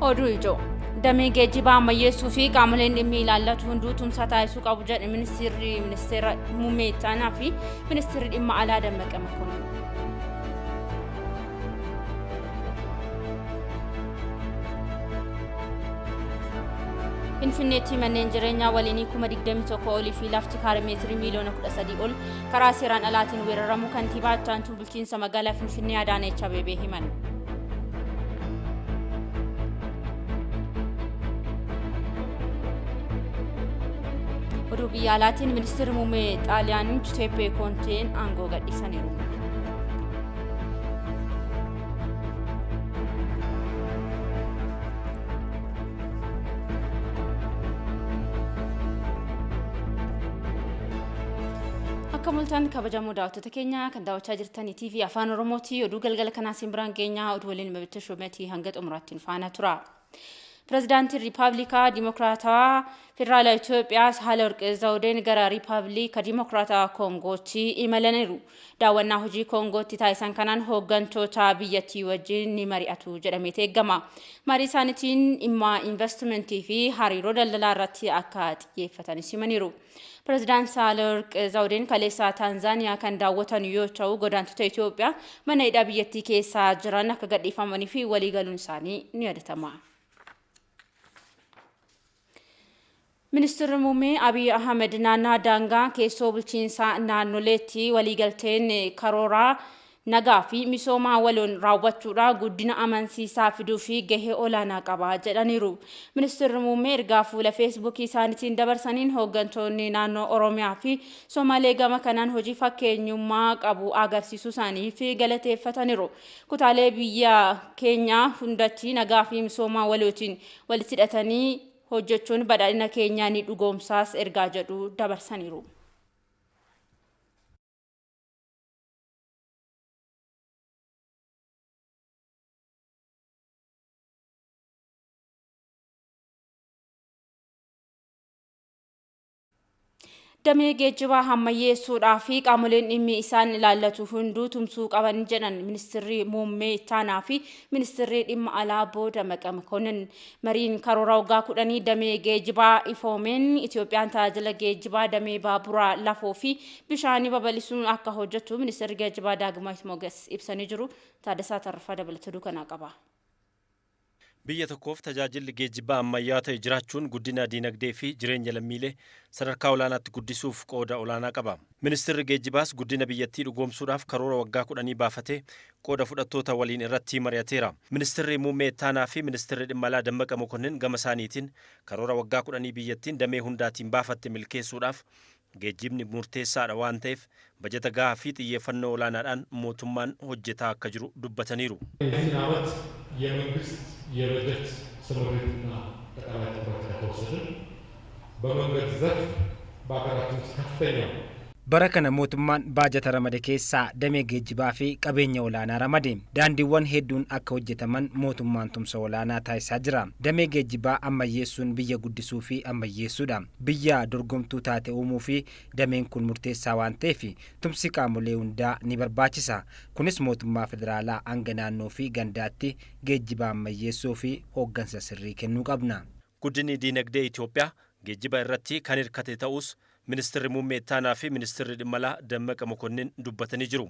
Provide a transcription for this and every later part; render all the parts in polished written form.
Oduu ijoo damee geejjibaa ammayyeessuu fi qaamoleen dhimmi ilaallatu hunduu tumsa taasisuu qabu jedhe ministeera muummee ittaanaa fi ministeerri dhimma alaa Dammaqa Mokonnin. Finfinneetti manneen jireenyaa waliinii 21,000 olii fi lafti kaaree meetirii miliyoona 13 ol karaa seeraan alaatiin weeraramu kantiibaa Attaantuu bulchiinsa magaalaa Finfinnee Adaanech Abeebee himan. Oduu biyya alaatiin ministeerri muummee Xaaliyaan Giuseppe Conteen aangoo gadhiisaniiru. Akka mul'atan kabajamoo daawwattoota keenya kan daawwachaa jirtan TV Afaan Oromooti. Oduu galgala kanaa simbiraan keenya oduu waliin mabitta shoometii hanga xumuraatti faana tura. Pirezidaantiin Riippaabilikaa Dimokiraatawaa Federaalaa Itoophiyaa Saahilewarq Zawudeen gara Riippaabilika Dimokiraatawaa Koongootti imalaniiru. Daawwannaa hojii Koongootti taasisan kanaan hooggantoota biyyattii wajjin ni mari'atu jedhamee eegama. Marii isaaniitiin dhimma investimentii fi hariiroo daldalaa irratti akka xiyyeeffatanis himaniiru. Pirezidaant Saahilewarq Zawudeen kaleessa Taanzaaniyaa kan daawwatan yoo ta'u, godaantota Itoophiyaa mana hidhaa biyyattii keessa jiran akka gadhiifamanii fi waliigaluun isaanii ni yaadatama. Ministeerri muummee Abiy Ahmed naannoo daangaa keessoo bulchiinsa naannoleetti waliigalteen karoora nagaa fi misoomaa waloon raawwachuudhaan guddina amansiisaa fiduu fi gahee olaanaa qaba jedhaniiru. Ministeerri muummee ergaa fuula Facebook isaaniitiin dabarsaniin hooggantoonni naannoo Oromiyaa fi Somaalee gama kanaan hojii fakkeenyummaa qabu agarsiisuu isaanii fi galateeffataniiru. Kutaalee biyya keenyaa hundatti nagaa fi misoomaa walootiin walitti hidhatanii hojjechuun badhaadhina keenyaa ni dhugoomsaas ergaa jedhu dabarsaniiru. Damee geejjibaa ammayyeessuudhaa fi qaamoleen dhimmi isaan ilaallatu hunduu tumsuu qaban jedhan ministeerri muummee ittaanaa fi ministeerri dhimma alaa Dammaqa Mokonnin. Mariin karoora waggaa 10 damee geejjibaa ifoomeen Itoophiyaan tajaajila geejjibaa damee baaburaa lafoo fi bishaanii babal'isuun akka hojjettu ministeerri geejjibaa Daagmaayit Moges ibsanii jiru. Taaddasaa Tarrafaa dabalata dukanaa qaba. Biyya tokkoof tajaajilli geejjibaa ammayyaa ta'e jiraachuun guddina diinagdee fi jireenya lammiilee sadarkaa olaanaatti guddisuuf qooda olaanaa qaba. Ministeerri geejjibaas guddina biyyattii dhugoomsuudhaaf karoora waggaa 10 baafatee qooda fudhattoota waliin irratti mari'ateera. Ministeerri muummee ittaanaa fi ministeerri dhimma alaa Dammaqa Mokonnin gama isaaniitiin karoora waggaa 10 biyyattiin damee hundaatiin baafatte milkeessuudhaaf geejjibni murteessaadha waan ta'eef bajeta gahaa fi xiyyeeffannoo olaanaadhaan mootummaan hojjetaa akka jiru dubbataniiru. የበጀት ስምሪትና ጠቅላላ ትኩረት ከተወሰደ በመንገድ ዘርፍ በአገራችን ውስጥ ከፍተኛ bara kana mootummaan baajata ramade keessaa damee geejjibaa fi qabeenya olaanaa ramade. Daandiiwwan hedduun akka hojjetaman mootummaan tumsa olaanaa taasisaa jira. Damee geejjibaa ammayyeessuun biyya guddisuu fi ammayyeessuudha. Biyya dorgomtuu taate uumuu fi dameen kun murteessaa waan ta'eef tumsi qaamolee hundaa ni barbaachisa. Kunis mootummaa federaalaa hanga naannoo fi gandaatti geejjibaa ammayyeessuu fi hooggansa sirrii kennuu qabna. Guddinni diinagdee Itoophiyaa geejjiba irratti kan hirkate ta'us ministeerri muummee ittaanaa fi ministeerri dhimma alaa Dammaqa Mokonnin dubbatanii jiru.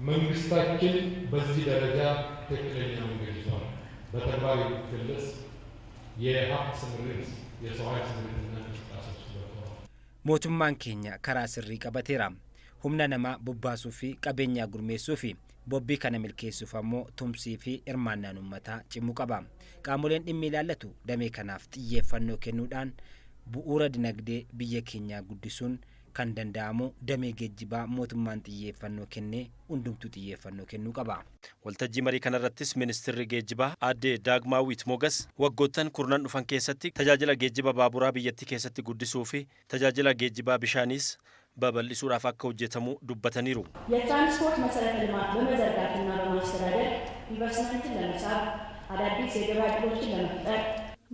መንግስታችን በዚህ ደረጃ ትክክለኛ መንገድ ይዟል። በተግባር የሚገለጽ የሀብት ስምሪት የሰው ኃይል ስምሪትና እንቅስቃሴዎች ገብተዋል። mootummaan keenya karaa sirrii qabateera. Humna namaa bobbaasuu fi qabeenyaa gurmeessuu fi bobbii kana milkeessuuf ammoo tumsii fi hirmaannaan uummataa cimuu qaba. Qaamoleen dhimmi ilaallatu damee kanaaf xiyyeeffannoo kennuudhaan bu'uura dinagdee biyya keenyaa guddisuun kan danda'amu damee geejjibaa mootummaan xiyyeeffannoo kennee hundumtuu xiyyeeffannoo kennuu qaba. Waltajjii marii kanarrattis ministeerri geejjibaa aadde Daagmaawit Moges waggoottan kurnan dhufan keessatti tajaajila geejjiba baaburaa biyyattii keessatti guddisuu fi tajaajila geejjibaa bishaaniis babal'isuudhaaf akka hojjetamu dubbataniiru. የትራንስፖርት መሰረተ ልማት በመዘርጋትና በማስተዳደር ኢንቨስትመንትን ለመሳብ አዳዲስ የገበያ ዕድሎችን ለመፍጠር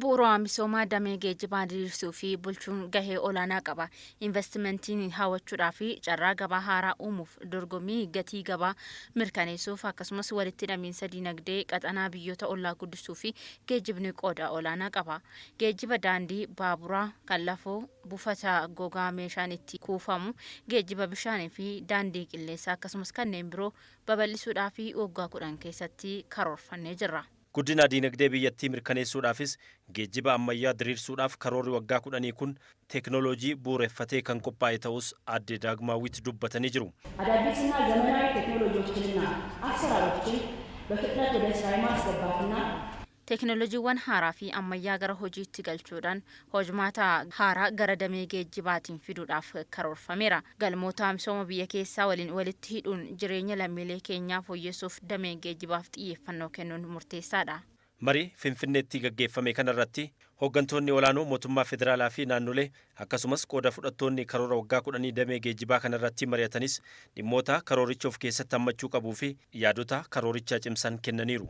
Bu'uura misoomaa damee geejjibaa diriirsuu fi bulchuun gahee olaanaa qaba. Investimentiin hawwachuudhaa fi carraa gabaa haaraa uumuuf dorgommii gatii gabaa mirkaneessuuf akkasumas walitti hidhamiinsa dinagdee qaxanaa biyyoota ollaa guddisuu fi geejjibni qooda olaanaa qaba. Geejjiba daandii, baaburaa, kan lafoo, buufata gogaa meeshaan itti kuufamu, geejjiba bishaanii fi daandii qilleensaa akkasumas kanneen biroo babal'isuudhaa fi waggaa 10 keessatti karoorfannee jirra. Guddina diinagdee biyyattii mirkaneessuudhaafis geejjiba ammayyaa diriirsuudhaaf karoorri waggaa 10 kun teeknooloojii bu'uureffatee kan qophaa'e ta'us Aadde Daagmaawit dubbatanii jiru. አዳዲስና ዘመናዊ ቴክኖሎጂዎችንና አሰራሮችን በፍጥነት ወደ ስራ ማስገባትና Teeknooloojiiwwan haaraa fi ammayyaa gara hojiitti galchuudhaan hojmaata haaraa gara damee geejjibaatiin fiduudhaaf karoorfameera. Galmoota misooma biyya keessaa waliin walitti hidhuun jireenya lammiilee keenyaa fooyyessuuf damee geejjibaaf xiyyeeffannoo kennuun murteessaadha. Marii Finfinneetti gaggeeffame kanarratti hooggantoonni olaanoo mootummaa federaalaa fi naannolee akkasumas qooda fudhattoonni karoora waggaa 10 damee geejjibaa kanarratti mari'atanis dhimmoota karooricha of keessatti hammachuu qabuu fi yaadota karooricha cimsan kennaniiru.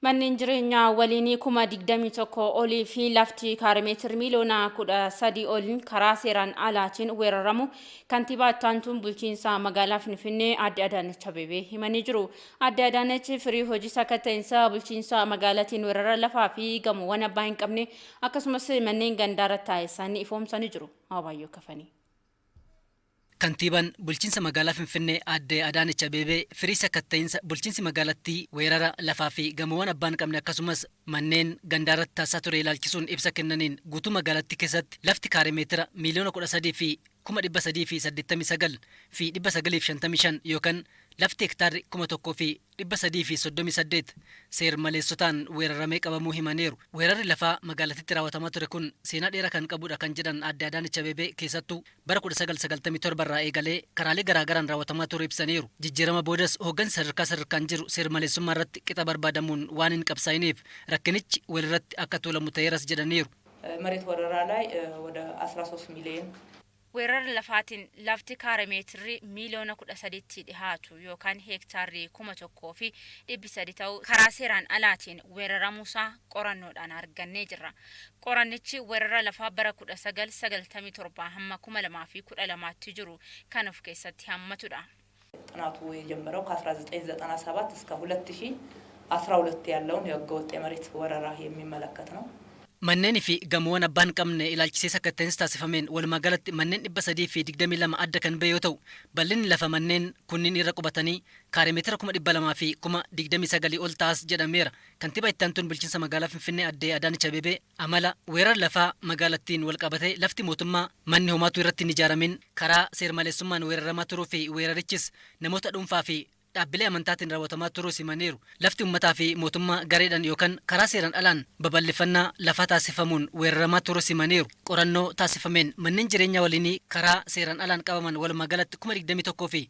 Manneen jireenyaa waliinii 21,000 olii fi lafti kaarimeetiri miliyoona 13 oliin karaa seeraan alaatiin weeraramu kantiibaa ittaantuun bulchiinsa magaalaa Finfinnee Aadde Adaanech Abeebee himanii jiru. Aadde Adaanech firii hojii sakatta'insa bulchiinsa magaalaatiin weerara lafaa fi gamoowwan abbaa hin qabne akkasumas manneen gandaara taa'essan ifoomsanii jiru. Abaayyoo Kafanii. Kantiibaan bulchiinsa magaalaa Finfinnee Aadde Adaanech Abeebee firii sakatta'insa bulchiinsi magaalattii weerara lafaa fi gamoowwan abbaa hin qabne akkasumas manneen gandaaratti taasisaa ture ilaalchisuun ibsa kennaniin guutuu magaalattii keessatti lafti kaarimeetira miliyoona 13 fi 389 fi 955 yookaan lafti hektaarri 1,000 fi 338 seer maleessotaan weeraramee qabamuu himaniiru. Weerarri lafaa magaalattiitti raawwatamaa ture kun seenaa dheeraa kan qabudha kan jedhan Aadde Adaanech Abeebee keessattuu bara 1997 irraa eegalee karaalee garaagaraan raawwatamaa ture ibsaniiru. Jijjiirama boodas hooggansi sadarkaan jiru seer maleessummaa irratti qixa barbaadamuun waan hin qabsaa'iniif rakkinichi walirratti akka tuulamu ta'eeras jedhaniiru. መሬት ወረራ ላይ ወደ 13 ሚሊዮን weerara lafaatiin lafti kaarimeetiri miliyoona 13 dhihaatu yookaan heektaarri 1,000 fi 300 ta'u karaa seeraan alaatiin weeraramuusaa qorannoodhaan argannee jirra. Qorannichi weerara lafaa bara 1997 hamma 2012tti jiru kan of keessatti hammatudha. ጥናቱ የጀመረው ከ1997 እስከ 2012 ያለውን የህገወጥ የመሬት ወረራ የሚመለከት ነው። Manneen fi gamoowwan abbaa hin qabne ilaalchisee sakatta'insi taasifameen walumaa galatti manneen 322 adda kan ba'e yoo ta'u bal'inni lafa manneen kunniin irra qubatanii kaarimeetira 200,000 fi 29 ol ta'as jedhameera. Kantiibaa ittaantuun bulchiinsa magaalaa Finfinnee Aadde Adaanech Abeebee amala weerara lafaa magaalattiin wal qabatee lafti mootummaa manni homaatu irratti hin ijaaramin karaa seer maleessummaan weeraramaa turuu fi weerarichis namoota dhuunfaa fi dhaabbilee amantaatiin raawwatamaa turuu himaniiru. Lafti uummataa fi mootummaa gareedhaan yookaan karaa seeraan alaan babal'ifannaa lafaa taasifamuun weeraramaa turuu himaniiru. Qorannoo taasifameen manneen jireenyaa waliinii karaa seeraan alaan qabaman walumaa galatti 21,000 fi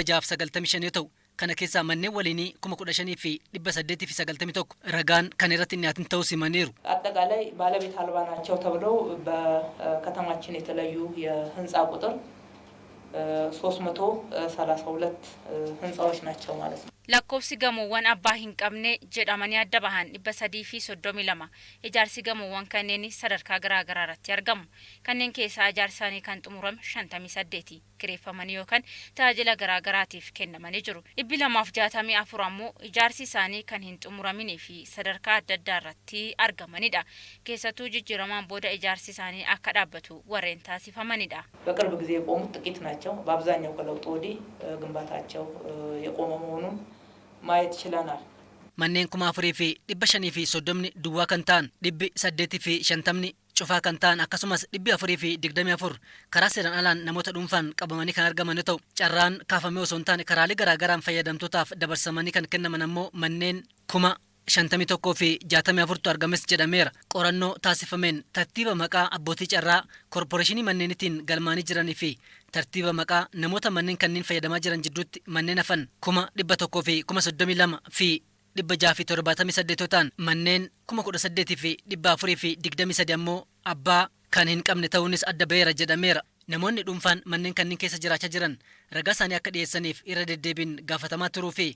695 yoo ta'u kana keessaa manneen waliinii 15,000 fi 891 ragaan kan irratti dhiyaatin ta'uu himaniiru. አጠቃላይ ባለቤት አልባ ናቸው ተብለው በከተማችን የተለዩ የህንጻ ቁጥር 332 ህንጻዎች ናቸው ማለት ነው። lakkoofsi gamoowwan abbaa hin qabne jedhamanii adda bahan 332 ijaarsi gamoowwan kanneen sadarkaa garaa garaa irratti argamu. Kanneen keessaa ijaarsi isaanii kan xumurame 58 kireeffamanii yookaan tajaajila garaa garaatiif kennamanii jiru. 264 ammoo ijaarsi isaanii kan hin xumuraminii fi sadarkaa adda addaa irratti argamanidha. Keessattuu jijjiiramaan booda ijaarsi isaanii akka dhaabbatu warreen taasifamanidha. በቅርብ ጊዜ የቆሙት ጥቂት ናቸው። በአብዛኛው ከለውጥ ወዲህ ግንባታቸው የቆመ መሆኑን ማየት ችለናል። Manneen 4,530 duwwaa kan ta'an 850 cufaa kan ta'an akkasumas 424 karaa seeraan alaan namoota dhuunfaan qabamanii kan argaman yoo ta'u carraan kaafamee osoo hin taane karaalee garaa garaan fayyadamtootaaf dabarsamanii kan kennaman ammoo manneen 51 fi 64 argames jedhameera. Qorannoo taasifameen tartiiba maqaa abbootii carraa korporeeshinii manneenitiin galmaanii jiranii fi tartiiba maqaa namoota manneen kanneen fayyadamaa jiran jidduutti manneen hafan 100 fi 32 fi 678 ta'an manneen 18 fi 423 ammoo abbaa kan hin qabne ta'uunis adda ba'eera jedhameera. Namoonni dhuunfaan manneen kanneen keessa jiraachaa jiran ragaa isaanii akka dhiyeessaniif irra deddeebiin gaafatamaa turuu fi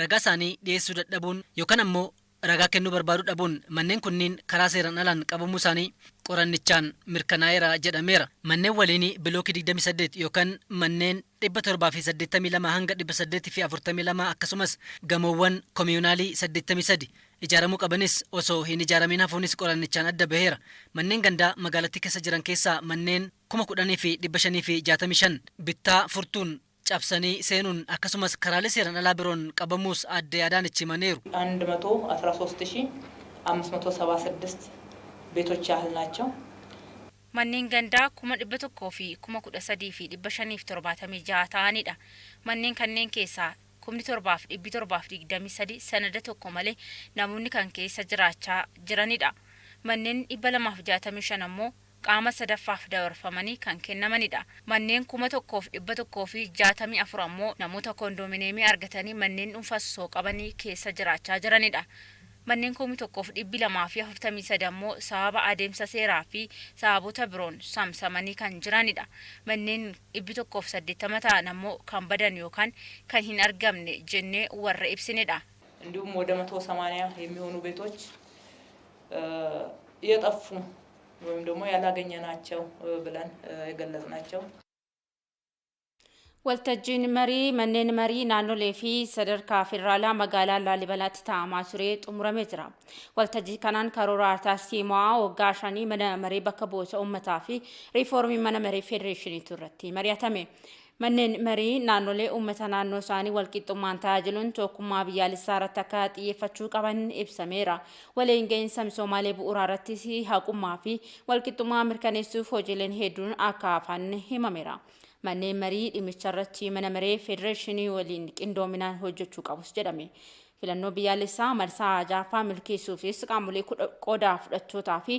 ragaa isaanii dhiyeessuu dadhabuun yookaan ammoo ragaa kennuu barbaadu dhabuun manneen kunniin karaa seeraan alaan qabamuu isaanii qorannichaan mirkanaa'eera jedhameera. Manneen waliinii bilookii 28 yookaan manneen 782 hanga 842 akkasumas gamoowwan koomiyuunaalii 83 ijaaramuu qabanis osoo hin ijaaramin hafuunis qorannichaan adda baheera. Manneen gandaa magaalattii keessa jiran keessaa manneen 10,565 bittaa furtuun cabsanii seenuun akkasumas karaalee seeraan alaa biroon qabamuus adde Adaanech himaniiru. 113,576 ቤቶች ያህል ናቸው። Manneen gandaa 113,576 ta'anidha. Manneen kanneen keessaa 7,723 sanada tokko malee namoonni kan keessa jiraachaa jiranidha. Manneen 265 ammoo qaama sadaffaaf dabarfamanii kan kennamanidha. Manneen 1,164 ammoo namoota kondominiyeemii argatanii manneen dhuunfaa sosoo qabanii keessa jiraachaa jiranidha. Manneen 1,243 ammoo sababa adeemsa seeraa fi sababota biroon saamsamanii kan jiranidha. Manneen 180 ta'an ammoo kan badan yookaan kan hin argamne jennee warra ibsinedha. እንዲሁም ወደ 180 የሚሆኑ ቤቶች የጠፉ ወይም ደግሞ ያላገኘናቸው ብለን የገለጽናቸው Waltajjiin marii manneen marii naannolee fi sadarkaa federaalaa magaalaa Laalibalaatti taa'amaa ture xumuramee jira. Waltajjii kanaan karoora artaasiimaa waggaa 5 mana marii bakka bu'oota uummataa fi riifoormii mana marii federeeshiniitu irratti mari'atame. Manneen marii naannolee uummata naannoo isaanii walqixxummaan tajaajiluun tokkummaa biyyaalessaa irratti akka xiyyeeffachuu qaban ibsameera. Waliin gahinsa misoomaalee bu'uuraa irrattis haqummaa fi walqixxummaa mirkaneessuuf hojiileen hedduun akka hafan himameera. Manneen marii dhimmicha irratti mana maree federeeshinii waliin qindoominaan hojjechuu qabus jedhame. Filannoo biyyaalessaa marsaa jaaffaa milkeessuufis qaamolee qooda fudhattootaa fi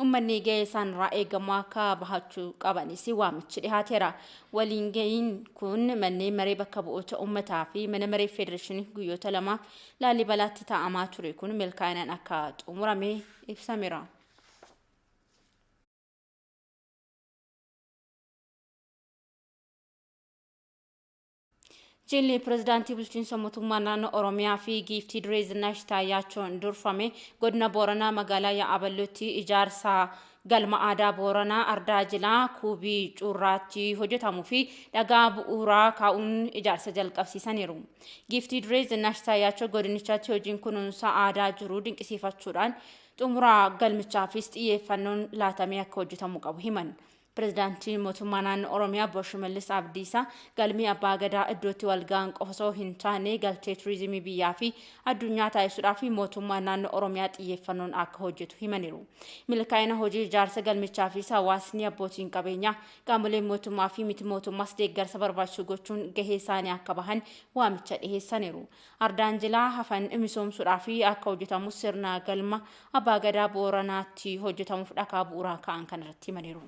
uummanni gahee isaanirraa eegamu akka bahachuu qabanis waamichi dhihaateera. Waliin gahiin kun manneen maree bakka bu'oota uummataa fi mana maree federeeshinii guyyoota 2 Laalibalaatti taa'amaa ture kun milkaa'inaan akka xumurame ibsameera. Jilli pirezidaantii bulchiinsa mootummaa naannoo Oromiyaa fi giiftii duree Zinaash Taayyaachoon durfame godina Booranaa magaalaa Yaaballootti ijaarsa galma aadaa Booranaa Ardaa Jilaa kuubii curraatti hojjetamuu fi dhagaa bu'uuraa kaa'uun ijaarsa jalqabsiisaniiru. Giiftii duree Zinaash Taayyaachoo godinichaatti hojiin kunuunsa aadaa jiru dinqisiifachuudhaan xumura galmichaafis xiyyeeffannoon laatamee akka hojjetamu qabu himan. Pirezidaantiin mootummaa naannoo Oromiyaa Obbo Shimallis Abdiisaa galmi abbaa gadaa iddootti walga'an qofa osoo hin taane galtee turizimii biyyaa fi addunyaa taasisuudhaaf mootummaa naannoo Oromiyaa xiyyeeffannoon akka hojjetu himaniiru. Milkaa'ina hojii ijaarsa galmichaafis hawaasni abbootiin qabeenyaa qaamoleen mootummaa fi miti mootummaas deeggarsa barbaachisu gochuun gahee isaanii akka bahan waamicha dhiheessaniiru. Ardaan Jilaa hafan misoomsuudhaaf akka hojjetamu sirna galma abbaa gadaa Booranaatti hojjetamuuf dhakaa bu'uuraa ka'an kanarratti himaniiru.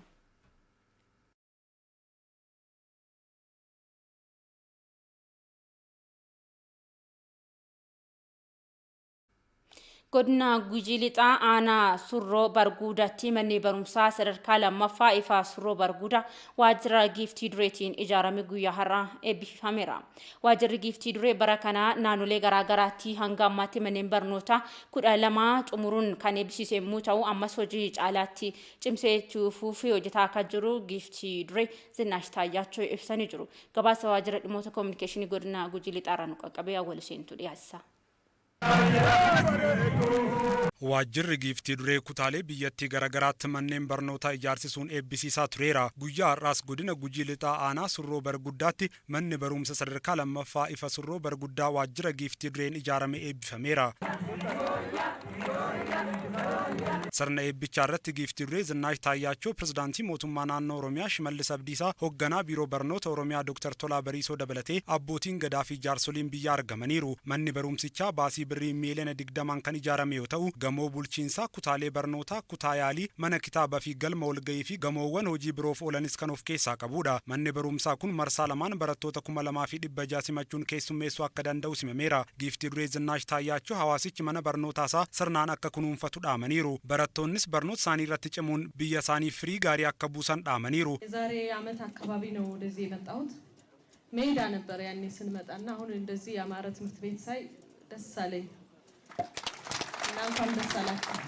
Godina Gujii Lixaa aanaa Surroo Barguudaatti manni barumsaa sadarkaa lammaffaa ifaa Surroo Barguudaa waajjira giiftii dureetiin ijaarame guyyaa har'aa eebbifameera. Waajjirri giiftii duree bara kanaa naannolee garaagaraatti hanga ammaatti manneen barnootaa 12 xumuruun kan eebbisiise yommuu ta'u ammas hojii caalaatti cimsee fuufee hojjetaa akka jiru giiftii duree Zinaash Taayyaachoo ibsanii jiru. Gabaasa waajjira dhimmoota koominikeeshinii godina Gujii Lixaarraa nu qaqqabee awwal seentu dhiyaassa. Waajjirri giiftii duree kutaalee biyyattii garagaraatti manneen barnootaa ijaarsisuun eebbisiisaa tureera. Guyyaa har'aas godina Gujii Lixaa aanaa Surroo Barguddaatti manni barumsa sadarkaa lammaffaa ifa Surroo Barguddaa waajjira giiftii dureen ijaarame eebbifameera. Sirna eebbichaa irratti giiftii duree Zinaash Taayyaachoo pirezidaantii mootummaa naannoo Oromiyaa Shimallis Abdiisaa hoogganaa biiroo barnoota Oromiyaa Dr. Tolaa Bariisoo dabalatee abbootiin gadaa fi jaarsoliin biyyaa argamaniiru. Manni barumsichaa baasii birrii miiliyoona 20 kan ijaarame yoo ta'u gamoo bulchiinsaa kutaalee barnootaa kutaa yaalii mana kitaabaa fi galma walgahii fi gamoowwan hojii biroof oolanis kan of keessaa qabudha. Manni barumsaa kun marsaa lamaan barattoota 2,600 simachuun keessummeessuu akka danda'u himameera. Giiftii duree Zinaash Taayyaachoo hawaasichi mana barnootaasaa sirnaan akka kunuunfatu dhaamaniiru. Barattoonnis barnoota isaanii irratti cimuun biyya isaanii firii gaarii akka buusan dhaamaniiru. የዛሬ ዓመት አካባቢ ነው ወደዚህ የመጣሁት ሜዳ ነበር ያኔ ስንመጣና አሁን እንደዚህ ያማረ ትምህርት ቤት ሳይ ደስ አለኝ። እንኳን ደስ አላችሁ።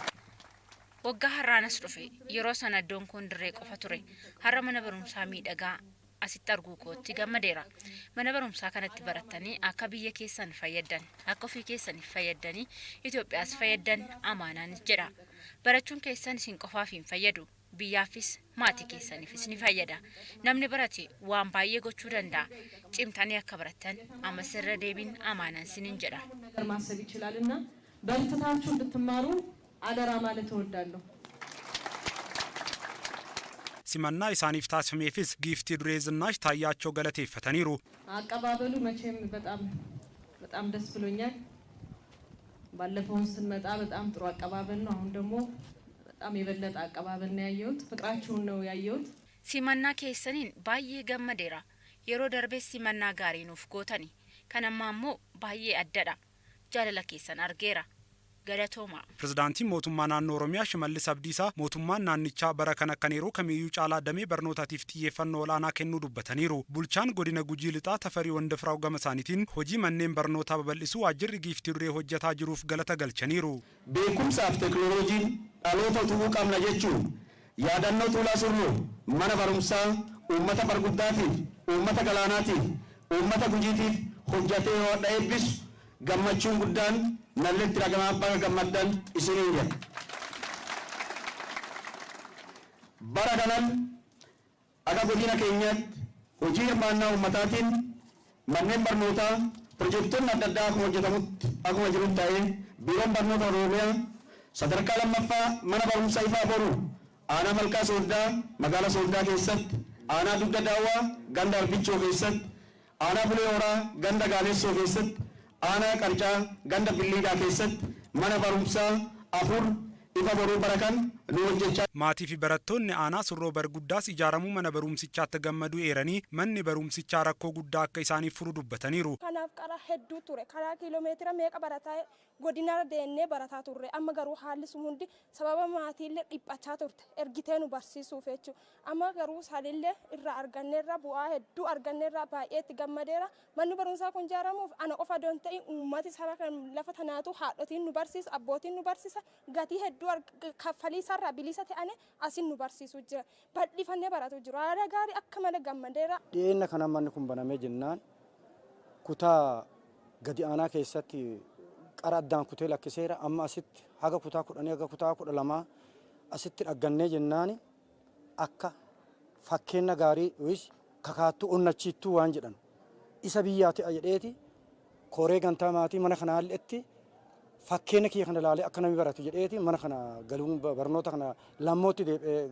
Waggaa har'aanas dhufe yeroo sana iddoon kun dirree qofa ture. Har'a mana barumsaa miidhagaa asitti arguu kootti gammadeera. Mana barumsaa kanatti barattanii akka biyya keessan fayyadan, akka ofii keessaniif fayyadanii Itoophiyaas fayyadan amaanaanis jedha. Barachuun keessan isin qofaaf hin fayyadu. Biyyaafis maatii keessaniifis ni fayyada. Namni barate waan baay'ee gochuu danda'a. Cimtanii akka barattan ammas irra deebiin amaanaan sinin jedha. ማሰብ ይችላልና በርትታችሁ እንድትማሩ አደራ ማለት እወዳለሁ። ሲመና ኢሳኒፍ ታስሜፊስ ጊፍት ድሬዝናሽ ታያቸው ገለቴፈተኒሩ አቀባበሉ መቼም በጣም ደስ ብሎኛል። ባለፈው ስንመጣ በጣም ጥሩ አቀባበል ነው። አሁን ደግሞ በጣም የበለጠ አቀባበል ነው ያየሁት። ፍቅራችሁን ነው ያየሁት። ሲመና keessaniin baay'ee gammadeera. Yeroo darbee simannaa gaarii nuuf gootani. Kanammaa immoo baay'ee addadha. Jaalala keessan argeera. Galatooma. Pirezidaantii mootummaa naannoo Oromiyaa Shimallis Abdiisaa mootummaan naannichaa bara kana kan yeroo kamiyyuu caalaa damee barnootaatiif xiyyeeffannoo olaanaa kennuu dubbataniiru. Bulchaan godina Gujii Lixaa Tafarii Wandafiraw gama isaaniitiin hojii manneen barnootaa babal'isuu waajjirri giiftii duree hojjetaa jiruuf galata galchaniiru. Beekumsaaf teknooloojiin dhaloota utubuu qabna jechuun yaadannoo tuulaa surroo mana barumsaa uummata barguddaatiif, uummata galaanaatiif, uummata gujiitiif hojjetee yoo eebbisu gammachuun guddaan nalletti ragamaa bakka gammaddan isiniin jedha. Bara kanan akka godina keenyaatti hojii hirmaannaa uummataatiin manneen barnootaa pirojektoonni adda addaa akkuma jirutti ta'ee biiroon barnoota Oromiyaa sadarkaa lammaffaa mana barumsaa ifaa boru aanaa Malkaa Sooddaa magaalaa Sooddaa keessatti aanaa Dugda Daawwaa ganda Arbichoo keessatti aanaa Bulee Horaa ganda Gaalessoo keessatti aanaa Qarcaa ganda Billiidaa keessatti mana barumsaa 4 ifa boruu barakan nu hojjechaa. Maatii fi barattoonni aanaa surroo barguddaas ijaaramuu mana barumsichaatti gammaduu eeranii manni barumsichaa rakkoo guddaa akka isaaniif furu dubbataniiru. Kanaaf qara hedduu ture. Karaa kiiloomeetira meeqa barataa godina deennee barataa turre. Amma garuu haalli sun hundi sababa maatiillee dhiphachaa turte. Ergitee nu barsiisuuf jechuudha. Amma garuu saalillee irraa arganneerra bu'aa hedduu arganneerra baay'ee itti gammadeera. Manni barumsaa kun ijaaramuuf ana qofa doon ta'e uummati saba kan lafa tanaatu haadhotiin nu barsiisa, abbootiin nu barsiisa, gatii hedduu kaffalii sarara bilisa ta'ane asin nu barsiisu jira. Bal'ifannee baratu jira. Haala gaarii akka malee gammadeera. Dhiyeenya kana manni kun banamee jennaan kutaa gadi aanaa keessatti qara addaan kutee lakkiseera. Amma asitti haga kutaa 10 haga kutaa 12 asitti dhaggannee jennaan akka fakkeenya gaarii kakaattuu onnachiittuu waan jedhan isa biyyaati jedheeti koree gantaa maatii mana kanaa halletti fakkeenya kiyya kana ilaalee akka namni baratu jedheeti mana kana galuun barnoota kana lammootti deebi'ee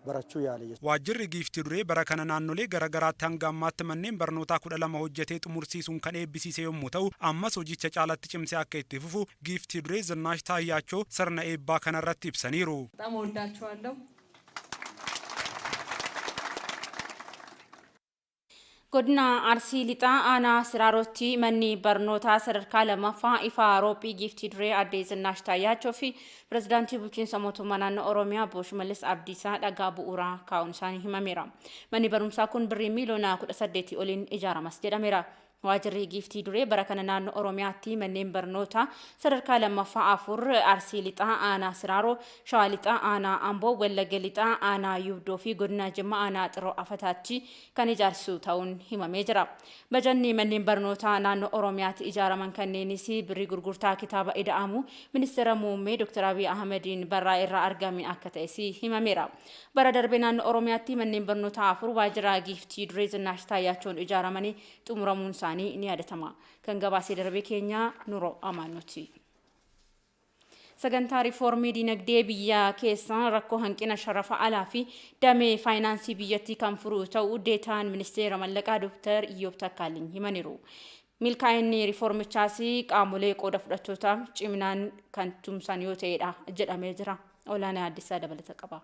barachuu yaale. Waajjirri giiftii duree bara kana naannolee garaagaraatti hanga ammaatti manneen barnootaa 12 hojjetee xumursiisuun kan eebbisiise yommuu ta'u ammas hojicha caalatti cimsee akka itti fufu giiftii duree Zinnaash Taayyaachoo sirna eebbaa kanarratti ibsaniiru. በጣም ወዳችኋለሁ። Godina Arsii Lixaa aanaa Siraarotti manni barnootaa sadarkaa lammaffaa ifaa Roophii giiftii duree addee Zinnaash Taayyaachoo fi pirezidaantii bulchiinsa mootummaa naannoo Oromiyaa Obbo Shimallis Abdiisaa dhagaa bu'uuraa kaa'uun isaanii himameera. Manni barumsaa kun birrii miliyoona 18 oliin ijaaramas jedhameera. Waajjirri giiftii duree bara kana naannoo Oromiyaatti manneen barnootaa sadarkaa lammaffaa 4 Arsii Lixaa aanaa Siraaroo, Shawaa Lixaa aanaa Amboo, Wallagga Lixaa aanaa Yubdoo fi godina Jimmaa aanaa Xiroo Afataatti kan ijaarsisu ta'uun himamee jira. Bajanni manneen barnootaa naannoo Oromiyaatti ijaaraman kanneenis birrii gurgurtaa kitaaba ida'amu ministeera muummee Dr. Abiy Ahmediin barraa irraa argame akka ta'es himameera. Bara darbee naannoo Oromiyaatti manneen barnootaa 4 waajjira giiftii duree Zinnaash Taayyaachoon ijaaramanii xumuramuun ni yadatama. Kan gabaasee darbee keenya Nuroo Amaanoti. Sagantaa riifoormii dinagdee biyya keessaa rakkoo hanqina sharafa alaa fi damee faayinaansii biyyattii kan furu ta'uu deetaan ministeera mallaqaa Dr. Iyyob Takkaalin himaniiru. Milkaa'inni riifoormichaas qaamolee qooda fudhattootaaf ciminaan kan tumsan yoo ta'edha jedhamee jira. Olaanaa Addisaa dabalata qaba.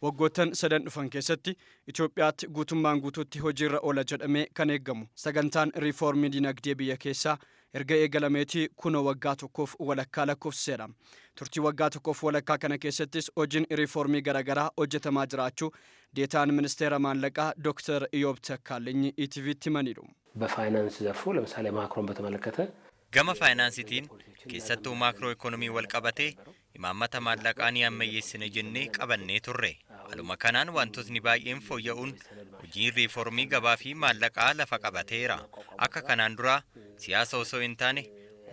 Waggoottan sadan dhufan keessatti Itoophiyaatti guutummaan guutuutti hojiirra oola jedhamee kan eeggamu sagantaan riifoormii dinagdee biyya keessaa erga eegalameetii kunoo waggaa tokkoof walakkaa lakkoofsiseera. Turtii waggaa tokkoof walakkaa kana keessattis hojiin riifoormii garaagaraa hojjetamaa jiraachuu deetaan ministeera maallaqaa Dr. Iyyob Takkaalin ETV'tti himaniiru. በፋይናንስ ዘርፉ ለምሳሌ ማክሮን በተመለከተ ገመ ፋይናንሲቲን keessattuu maakroo ikonomii wal qabatee imaammata maallaqaa ni ammayyeessina jennee qabannee turre. Haaluma kanaan wantootni baay'een fooyya'uun hojiin riiformii gabaa fi maallaqaa lafa qabateera. Akka kanaan dura siyaasa osoo hin taane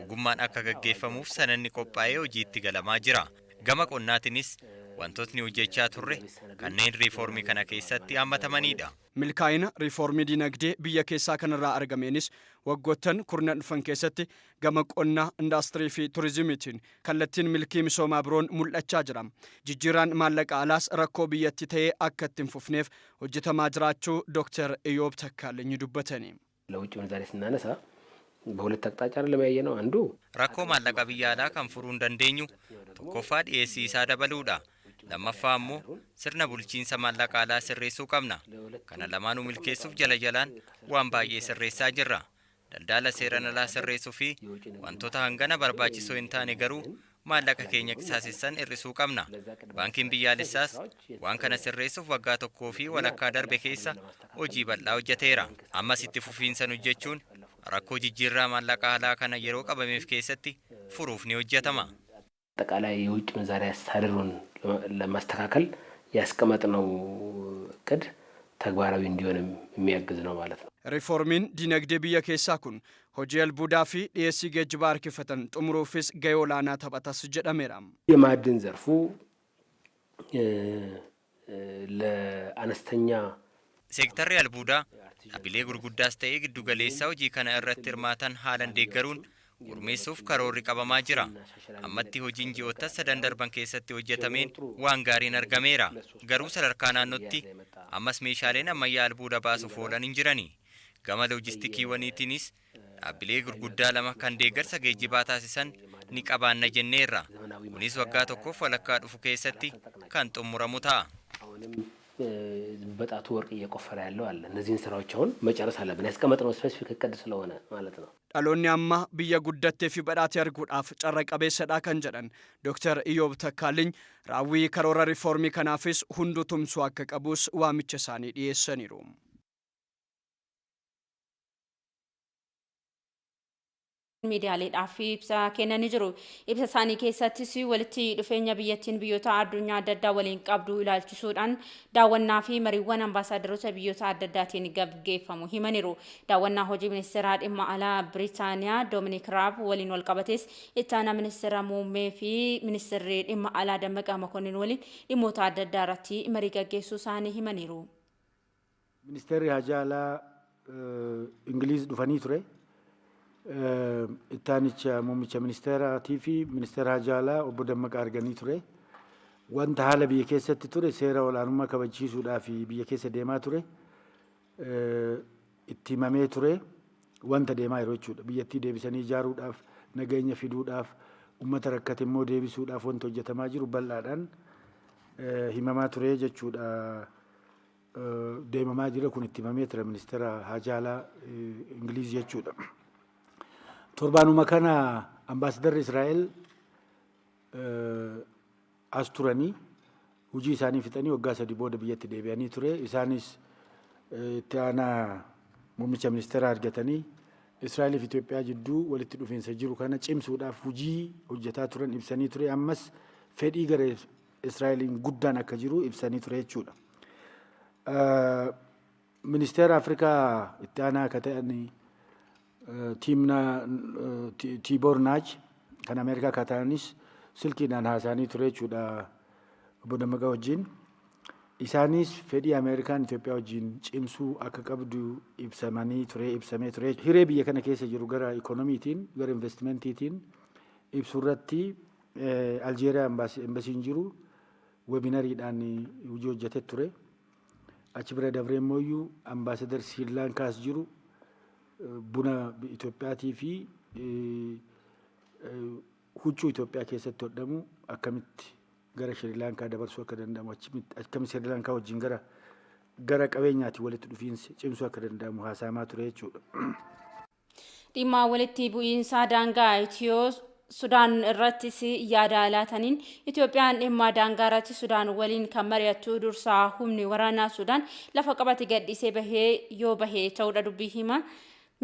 ogummaan akka gaggeeffamuuf sananni qophaa'ee hojiitti galamaa jira. Gama qonnaatinis wantootni hojjechaa turre kanneen riiformii kana keessatti hammatamanidha. Milkaa'ina riiformii dinagdee biyya keessaa kanarraa argameenis waggoottan kurnan dhufan keessatti gama qonnaa, indaastirii fi turizimiitiin kallattiin milkii misoomaa biroon mul'achaa jira. Jijjiiraan maallaqa alaas rakkoo biyyatti ta'ee akka ittiin fufneef hojjetamaa jiraachuu Dr. Eyob Takkaaleny dubbatanii. ለውጭ ምንዛሬ ስናነሳ በሁለት አቅጣጫ አይደለም ያየነው። አንዱ rakkoo maallaqa biyya alaa kan furuu hin dandeenyu tokkoffaa dhiyeessii isaa dabaluudha. Lammaffaa immoo sirna bulchiinsa maallaqa alaa sirreessuu qabna. Kana lamaanuu milkeessuuf jala jalaan waan baay'ee sirreessaa jirra. Daldala seeraan alaa sirreessuu fi wantoota hangana barbaachisoo hin taane garuu maallaqa keenya qisaasessan hir'isuu qabna. Baankiin biyyaalessaas waan kana sirreessuuf waggaa tokkoo fi walakkaa darbe keessa hojii bal'aa hojjeteera. Ammas itti fufiinsan hojjechuun rakkoo jijjiirraa maallaqa alaa kana yeroo qabameef keessatti furuuf ni hojjetama. አጠቃላይ የውጭ ምንዛሪ አስተዳደሩን ለማስተካከል ያስቀመጥነው እቅድ ተግባራዊ እንዲሆን የሚያግዝ ነው ማለት ነው። ሪፎርሚን ዲነግዴ ብየ ኬሳ ኩን ሆጂ አልቡዳ ፊ ዲኤሲ ጌጅባ አርኪፈተን ጥሙሩፊስ ገዮ ላና ተባታስ ጀዳሜራ የማዕድን ዘርፉ ለአነስተኛ ሴክተር አልቡዳ አቢሌ ጉርጉዳስ ተኤ ግዱ ገሌሳ ሆጂ ከነ እረት hirmaatan haalan deeggaruun gurmeessuuf karoorri qabamaa jira. Ammatti hojiin ji'oota sadan darban keessatti hojjetameen waan gaariin argameera. Garuu sadarkaa naannootti ammas meeshaaleen ammayyaa albuuda baasuuf oolan hin jirani. Gama loojistikiiwwaniitiinis dhaabbilee gurguddaa lama kan deeggarsa geejjibaa taasisan ni qabaanna jenneerra. Kunis waggaa tokkoof walakkaa dhufu keessatti kan xumuramu ta'a. በጣቱ ወርቅ እየቆፈረ ያለው አለ። እነዚህን ስራዎች አሁን መጨረስ አለብን። ያስቀመጥነው ስፔሲፊክ እቅድ ስለሆነ ማለት ነው። dhaloonni amma biyya guddattee fi badhaatee arguudhaaf carra qabeessadha kan jedhan Dr. Eyob Takkaaleny raawwii karoora riiformii kanaafis hunduu tumsuu akka qabus waamicha isaanii dhiyeessaniiru. miidiyaaleedhaaf ibsa kennanii jiru. Ibsa isaanii keessattis walitti dhufeenya biyyattiin biyyoota addunyaa adda addaa waliin qabdu ilaalchisuudhaan daawwannaa fi mariiwwan ambaasaadaroota biyyoota adda addaatiin gaggeeffamu himaniiru. Daawwannaa hojii ministeeraa dhimma alaa Biriitaaniyaa Doominik Raab waliin wal qabates itti aanaa ministeera muummee fi ministeerri dhimma alaa Dammaqaa Mokonnin waliin dhimmoota adda addaa irratti marii gaggeessuu isaanii himaniiru. Ministeerri Haajaa Alaa Ingiliiz dhufanii ture. Ittaanicha muummicha ministeeraatii fi ministeera Haajaa Alaa obbo Dammaqaa arganii ture. Wanta haala biyya keessatti ture seera olaanummaa kabachiisuudhaaf biyya keessa deemaa ture. Itti himamee ture wanta deemaa jiru jechuudha. Biyyattii deebisanii ijaaruudhaaf, nageenya fiduudhaaf, uummata rakkate immoo deebisuudhaaf wanta hojjetamaa jiru bal'aadhaan himamaa ture jechuudha. Deemamaa jira kun itti himamee ture ministeera Haajaa Alaa Ingiliiz jechuudha. Torbaanuma kana ambaasadarri Israa'el as turanii hojii isaanii fixanii waggaa 3 booda biyyatti deebi'anii ture. Isaanis itti aanaa muummicha ministeeraa argatanii Israa'el fi Itoophiyaa jidduu walitti dhufiinsa jiru kana cimsuudhaaf hojii hojjetaa turan ibsanii ture. Ammas fedhii gara Israa'eliin guddaan akka jiru ibsanii ture jechuudha. Ministeera Afrikaa itti aanaa akka ta'anii tiimna Tiiboor Naaj kan Ameerikaa akka ta'anis silkiidhaan haasa'anii ture jechuudha obbo Dammaqaa wajjin. Isaanis fedhii Ameerikaan Itoophiyaa wajjin cimsuu akka qabdu ibsamee ture. Hiree biyya kana keessa jiru gara ikoonomiitiin, gara investimentiitiin ibsuu irratti Aljeeriyaa embasiin jiru webinariidhaan hojii hojjetee ture. Achi bira dabree immoo ambaasadar Sri Lankaas jiru buna Itoophiyaatii fi huccuu Itoophiyaa keessatti hodhamu akkamitti gara Sri Lankaa dabarsuu akka danda'amu akkamitti Sri Lankaa wajjin gara qabeenyaatti walitti dhufiinsa cimsuu akka danda'amu haasa'amaa ture jechuudha. Dhimma walitti bu'iinsa daangaa Itiyoo Sudaan irrattis yaada laataniin Itoophiyaan dhimma daangaa irratti Sudaan waliin kan mari'attu dursaa humni waraanaa Sudaan lafa qabate gadhiisee bahee yoo bahee ta'uudha dubbii hima.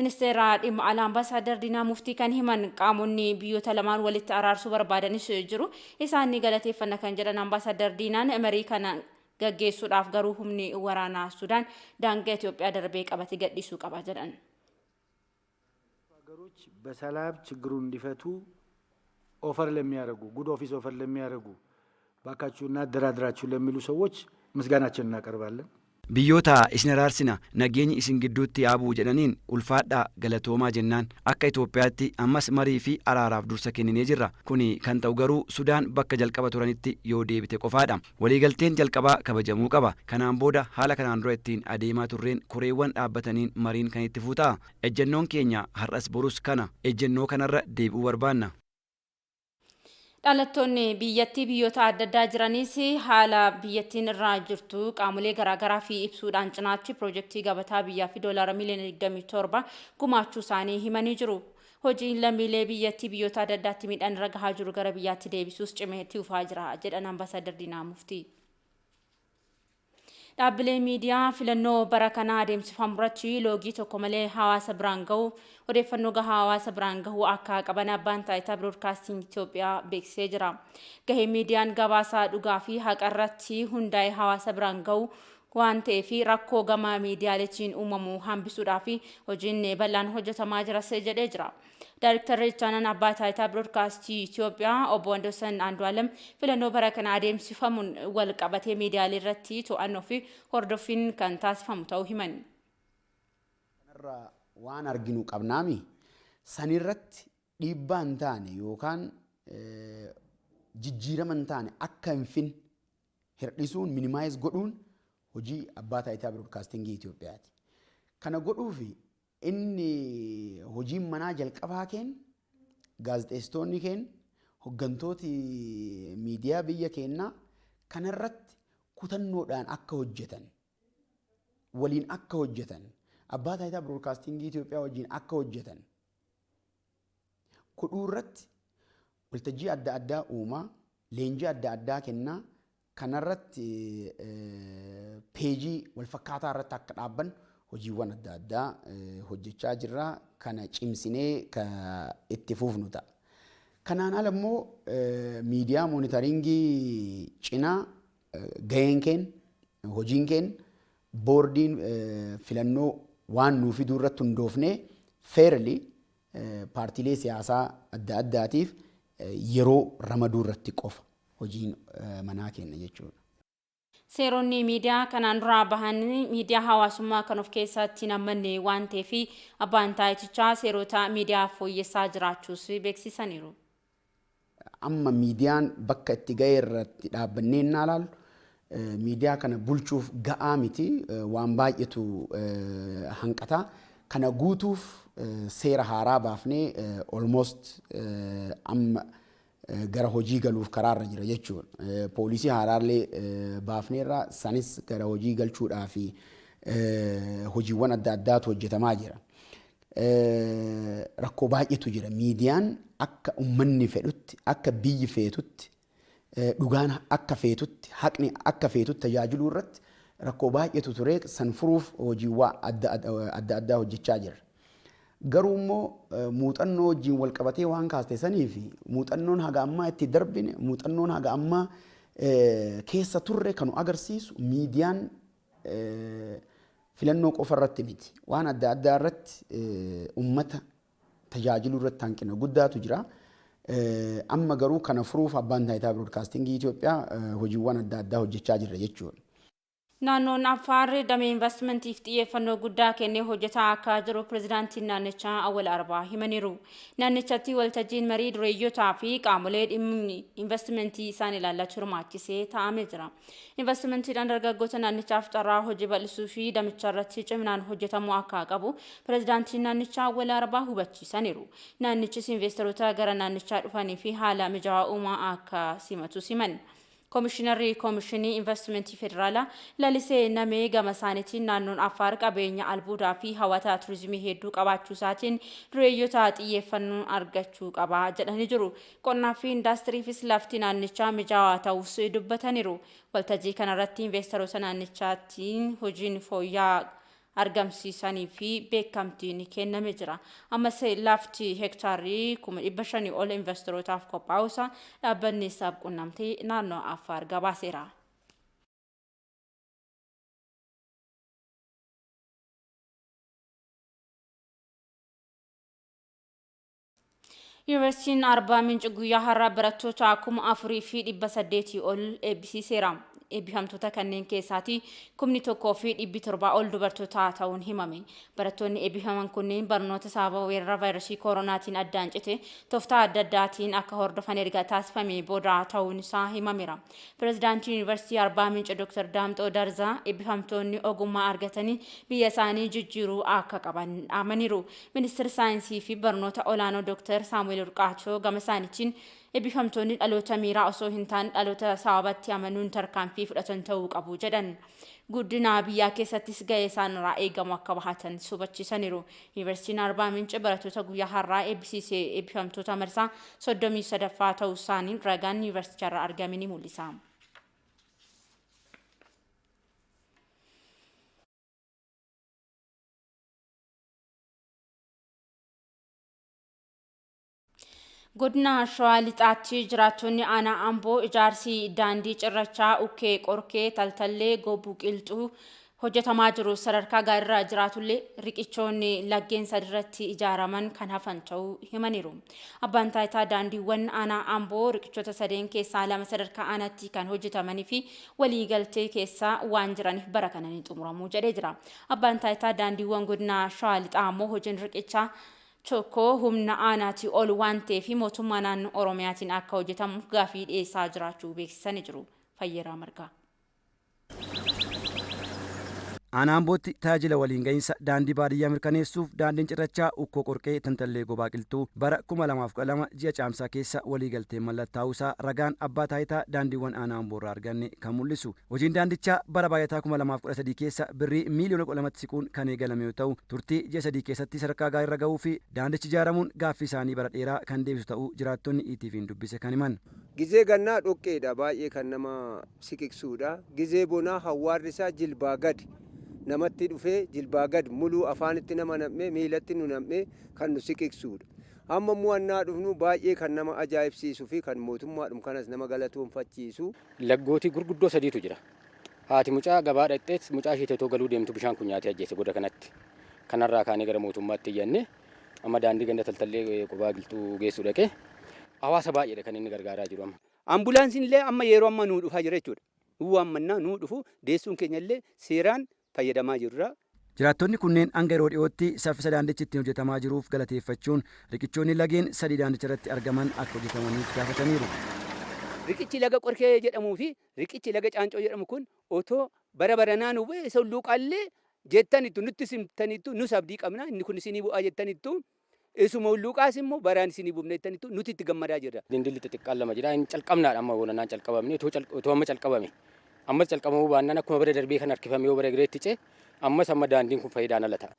Ministeera dhimma alaa Ambaasaadar Diinaa Muftii kan himan qaamonni biyyoota lamaan walitti araarsuu barbaadanis jiru. Isaan galateeffannaa kan jedhan Ambaasaadar Diinaan marii kana gaggeessuudhaaf garuu humni waraanaa Sudaan daangaa Itoophiyaa darbee qabatee gadhiisuu qaba jedhan. ሀገሮች በሰላም ችግሩን እንዲፈቱ ኦፈር ለሚያደርጉ ጉድ ኦፊስ ኦፈር ለሚያደርጉ ባካችሁና አደራድራችሁ ለሚሉ ሰዎች ምስጋናችንን እናቀርባለን። Biyyoota isin araarsina nageenyi isin gidduutti yaabuu jedhaniin ulfaadhaa galatoomaa jennaan akka Itoophiyaatti ammas marii fi araaraaf dursa kenninee jirra. Kuni kan ta'u garuu Sudaan bakka jalqaba turanitti yoo deebite qofaadha. Waliigalteen jalqabaa kabajamuu qaba. Kanaan booda haala kanaan dura ittiin adeemaa turreen koreewwan dhaabbataniin mariin kan itti fuutaa. Ejjennoon keenya har'as borus kana ejjennoo kanarra deebi'uu barbaanna. Dhalattoonni biyyattii biyyoota adda addaa jiranis haala biyyattiin irraa jirtu qaamolee garaagaraa fi ibsuudhaan cinaachi piroojeektii gabataa biyyaa fi doolaara miliyoona 27 gumaachuu isaanii himanii jiru. Hojiin lammiilee biyyattii biyyoota adda addaatti miidhaan irra gahaa jiru gara biyyaatti deebisuus cimeetti dhufaa jira jedhan Ambaasaadar Diinaa Muftii. Dhaabbilee miidiyaa filannoo bara kanaa adeemsifamu irratti loogii tokko malee hawaasa biraan gahu odeeffannoo gahaa hawaasa biraan gahu akka qaban abbaan taayitaa biroodkaastiin Itoophiyaa beeksisee jira. Gahee miidiyaan gabaasaa dhugaa fi haqa irratti hundaa'ee hawaasa biraan gahu waan ta'eef rakkoo gama miidiyaaleetiin uumamu hambisuudhaaf hojiin bal'aan hojjetamaa jira jedhee jira. Daayiriktarri Ichaanaan abbaa taayitaa biroodkaastii Itoophiyaa obbo Wandosan Andu'aalam filannoo bara kana adeemsifamuun wal qabatee miidiyaalee irratti to'annoo fi hordoffiin kan taasifamu ta'uu himan. Kanarraa waan arginu qabnaami sanirratti dhiibbaa hin taane yookaan jijjiirama hin taane akka hin fin hirdhisuun minimaayiz godhuun hojii abbaa taayitaa biroodkaastingii Itoophiyaati. Kana godhuufi inni hojiin manaa jalqabaa keen gaazexeessitoonni keen hoggantooti miidiyaa biyya keenyaa kanarratti kutannoodhaan akka hojjetan waliin akka hojjetan abbaa taayitaa biroodkaastingii Itoophiyaa wajjin akka hojjetan kudhuu irratti waltajjii adda addaa uumaa leenjii adda addaa kennaa kanarratti peejii walfakkaataa irratti akka dhaabban hojiiwwan adda addaa hojjechaa jirra. Kana cimsinee itti fufnu ta'a. Kanaan ala immoo miidiyaa moonitaringii cinaa gaheen keen hojiin keen boordiin filannoo waan nuu fiduu irratti hundoofnee feerli paartiilee siyaasaa adda addaatiif yeroo ramaduu irratti qofa hojiin manaa kenna jechuudha. Seeronni miidiyaa kanaan dura bahan miidiyaa hawaasummaa kan of keessatti namanne waan ta'eef abbaan taayitichaa seerota miidiyaa fooyyessaa jiraachuus beeksisaniiru. Amma miidiyaan bakka itti ga'e irratti dhaabbannee innaa ilaallu miidiyaa kana bulchuuf ga'aa miti waan baay'eetu hanqata. Kana guutuuf seera haaraa baafnee almost amma gara hojii galuuf karaarra jira jechuudha. Poolisii haaraallee baafneerra sanis gara hojii galchuudhaa fi hojiiwwan adda addaatu hojjetamaa jira. Rakkoo baay'eetu jira. Miidiyaan akka uummanni fedhutti, akka biyyi feetutti, dhugaan akka feetutti, haqni akka feetutti tajaajiluu irratti rakkoo baay'eetu ture. San furuuf hojiiwwan adda addaa hojjechaa jira. Garuu immoo muuxannoo wajjin wal qabatee waan kaaste sanii fi muuxannoon haga ammaa itti darbine muuxannoon haga ammaa keessa turre kan nu agarsiisu miidiyaan filannoo qofa irratti miti waan adda addaa irratti uummata tajaajiluu irratti hanqina guddaatu jira. Amma garuu kana furuuf abbaan taayitaa biroodkaastingii Itoophiyaa hojiiwwan adda addaa hojjechaa jira jechuudha. Naannoon Affaar damee investimentii fi xiyyeeffannoo guddaa kennee hojjetaa akka jiru pirezidaantiin naannichaa Awwal Arbaa himaniiru. Naannichatti waltajjiin marii dureeyyotaa fi qaamolee dhimmi investimentii isaan ilaallachuu hirmaachisee taa'amee jira. Investimentiidhaan dargaggoota naannichaaf carraa hojii bal'isuu fi damicha irratti ciminaan hojjetamuu akka qabu pirezidaantiin naannichaa Awwal Arbaa hubachiisaniiru. Naannichis investoroota gara naannichaa dhufanii fi haala mijaawaa uumaa akka simatu siman. Komishinarri Komishinii Investimentii Federaalaa lalisee namee gama isaaniitiin naannoon Affaar qabeenya albuudaa fi hawwata turizimii hedduu qabaachuu isaatiin dureeyyota xiyyeeffannoo argachuu qaba jedhanii jiru. Qonnaa fi indaastiriifis lafti naannichaa mijaawaa ta'uus dubbataniiru. Waltajjii kanarratti investoroota naannichaatiin hojiin fooyya'aa argamsiisanii fi beekamtiin kennamee jira. Ammas lafti hektaarii 500 ol investorootaaf qophaa'uusaa dhaabbanni sabquunnamtii naannoo Affaar gabaaseera. Yuunivarsiitiin Arbaa Minci guyyaa har'aa barattoota 4,800 ol eebbisiiseera. Eebbifamtoota kanneen keessaati 1,700 ol dubartoota ta'uun himame. Barattoonni eebbifaman kunneen barnoota sababa weerara vaayirasii koronaatiin addaan cite tooftaa adda addaatiin akka hordofan erga taasifamee booda ta'uun isaa himameera. Pireezidaantii Yuunivarsiitii Arbaa Minci Dr. Daamxoo Darzaa eebbifamtoonni ogummaa argatanii biyya isaanii jijjiiruu akka qaban amaniiru. Ministeerri saayinsii fi barnoota olaanoo Dr. Saamu'eel Urqaachoo gama isaaniitiin eebbifamtoonni dhaloota miiraa osoo hin taane dhaloota sababatti amanuun tarkaanfii fudhatan ta'uu qabu jedhan. Guddina biyyaa keessattis gahee isaanirraa eegamu akka bahatan hubachiisaniiru. Yuunivarsiitiin Arbaa Minci barattoota guyyaa har'aa eebbisiisee eebbifamtoota marsaa 33ffaa ta'uu isaanii ragaan yuunivarsiiticharraa argame ni mul'isa. Godina Shawaa Lixaatti jiraattonni aanaa Amboo ijaarsi daandii cirrachaa ukkee qorkee taltallee gobbuu qilxuu hojjetamaa jiru sadarkaa gaariirra jiraatullee riqichoonni laggeen sadirratti ijaaraman kan hafan ta'uu himaniiru. Abbaan taayitaa daandiiwwan aanaa Amboo riqichoota sadeen keessaa 2 sadarkaa aanaatti kan hojjetamanii fi waliigaltee keessaa waan jiraniif bara kana ni xumuramuu jedhee jira. Abbaan taayitaa daandiiwwan godina Shawaa Lixaa ammoo hojiin riqichaa tokko humna aanaati ol waan ta'eef mootummaa naannoo Oromiyaatiin akka hojjetamuuf gaafii dhiyeessaa jiraachuu beeksisanii jiru. Fayyeeraa Margaa. Aanaa Ambootti tajaajila waliin gahinsa daandii baadiyyaa mirkaneessuuf daandiin cirrachaa ukkoo qorqee tantallee gobaa qilxuu bara 2012 ji'a caamsaa keessa waliigalteen mallattaa'uusaa ragaan abbaa taayitaa daandiiwwan aanaa Amboorraa arganne kan mul'isu. Hojiin daandichaa bara baay'ataa 2013 keessa birrii miiliyoona 12 siquun kan eegalame yoo ta'u turtii ji'a 3 keessatti sadarkaa gaariirra gahuu fi daandichi ijaaramuun gaaffii isaanii bara dheeraa kan deebisu ta'uu jiraattonni ETV'n dubbise kan himan. Gizee gannaa dhoqqeedha baay'ee kan nama siqiqsuudha. Gizee bonaa hawwaarri isaa jilbaa gadi. Namatti dhufee jilbaa gad muluu afaanitti nama nam'ee miilatti nu nam'ee kan nu siqiqsuudha. Amma mo'annaa dhufnu baay'ee kan nama ajaa'ibsiisuu fi kan mootummaadhum kanas nama galatoonfachiisu. Laggootii gurguddoo sadiitu jira. Haati mucaa gabaa dhaqxeet mucaa ishee otoo galuu deemtu bishaan kun nyaatee ajjeese goda kanatti. Kanarraa kaanee gara mootummaatti iyyanne amma daandii ganda taltallee gobaa qilxuu geessu dhaqee hawaasa baay'eedha kan inni gargaaraa jiru amma. Ambulaansiin illee amma yeroo amma nuu dhufaa jira jechuudha. Waamannaa nuu dhufu deessuun keenya illee seeraan fayyadamaa jirra. Jiraattonni kunneen hanga yeroo dhiyootti saffisa daandichi ittiin hojjetamaa jiruuf galateeffachuun riqichoonni lageen 3 daandicha irratti argaman akka hojjetamaniif gaafataniiru. Riqichi laga qorkee jedhamuu fi riqichi laga caancoo jedhamu kun otoo bara baranaa nu bu'e isa hulluuqaallee jettanitu nutti simtanitu nus abdii qabna inni kun isinii bu'aa jettanitu isuma hulluuqaas immoo baraan isinii buufne jettanitu nuti itti gammadaa jirra. Dindilli xixiqqaan 2 jira hin calqabnaadha amma boonanaan calqabamne otoo amma calqabame. Ammas calqabamuu baannaan akkuma bara darbee kan harkifame yoo bara gireetti cee ammas amma daandiin kun faayidaan ala ta'a.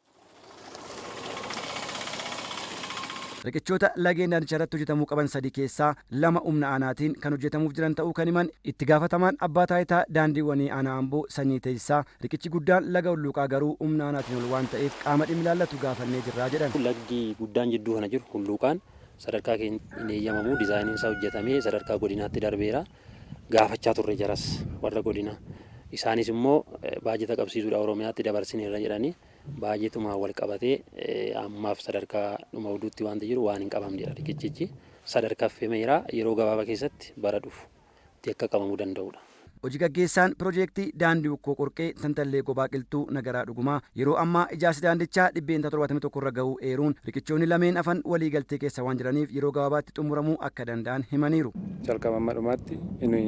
Riqichoota lageen daandicha irratti hojjetamuu qaban 3 keessaa 2 humna aanaatiin kan hojjetamuuf jiran ta'uu kan himan itti gaafatamaan abbaa taayitaa daandiiwwanii aanaa Amboo Sanyii Teessisaa riqichi guddaan laga hulluuqaa garuu humna aanaatiin ol waan ta'eef qaama dhimmi ilaallatu gaafannee jirraa jedhan. Lagdi guddaan jidduu kana jiru hulluuqaan sadarkaa keenya hin eeyyamamu diizaayiniin isaa hojjetamee sadarkaa godinaatti darbeera. Gaafachaa turre jaras warra godina isaanis immoo baajeta qabsiisuudha Oromiyaatti dabarsineerra jedhanii baajetumaan wal qabatee ammaaf sadarkaa dhuma oduutti waan jiru waan hin qabamneedha. Riqichichi sadarkaa femeera yeroo gabaabaa keessatti bara dhufu akka qabamuu danda'udha. Hojii gaggeessaan piroojeektii daandii ukkoo qorqee tantallee gobaa qilxuu nagaraa dhugumaa yeroo ammaa ijaarsi daandichaa 171 irra gahuu eeruun riqichoonni lameen afan waliigaltee keessa waan jiraniif yeroo gabaabaatti xumuramuu akka danda'an himaniiru. Jalqabama dhumaatti inni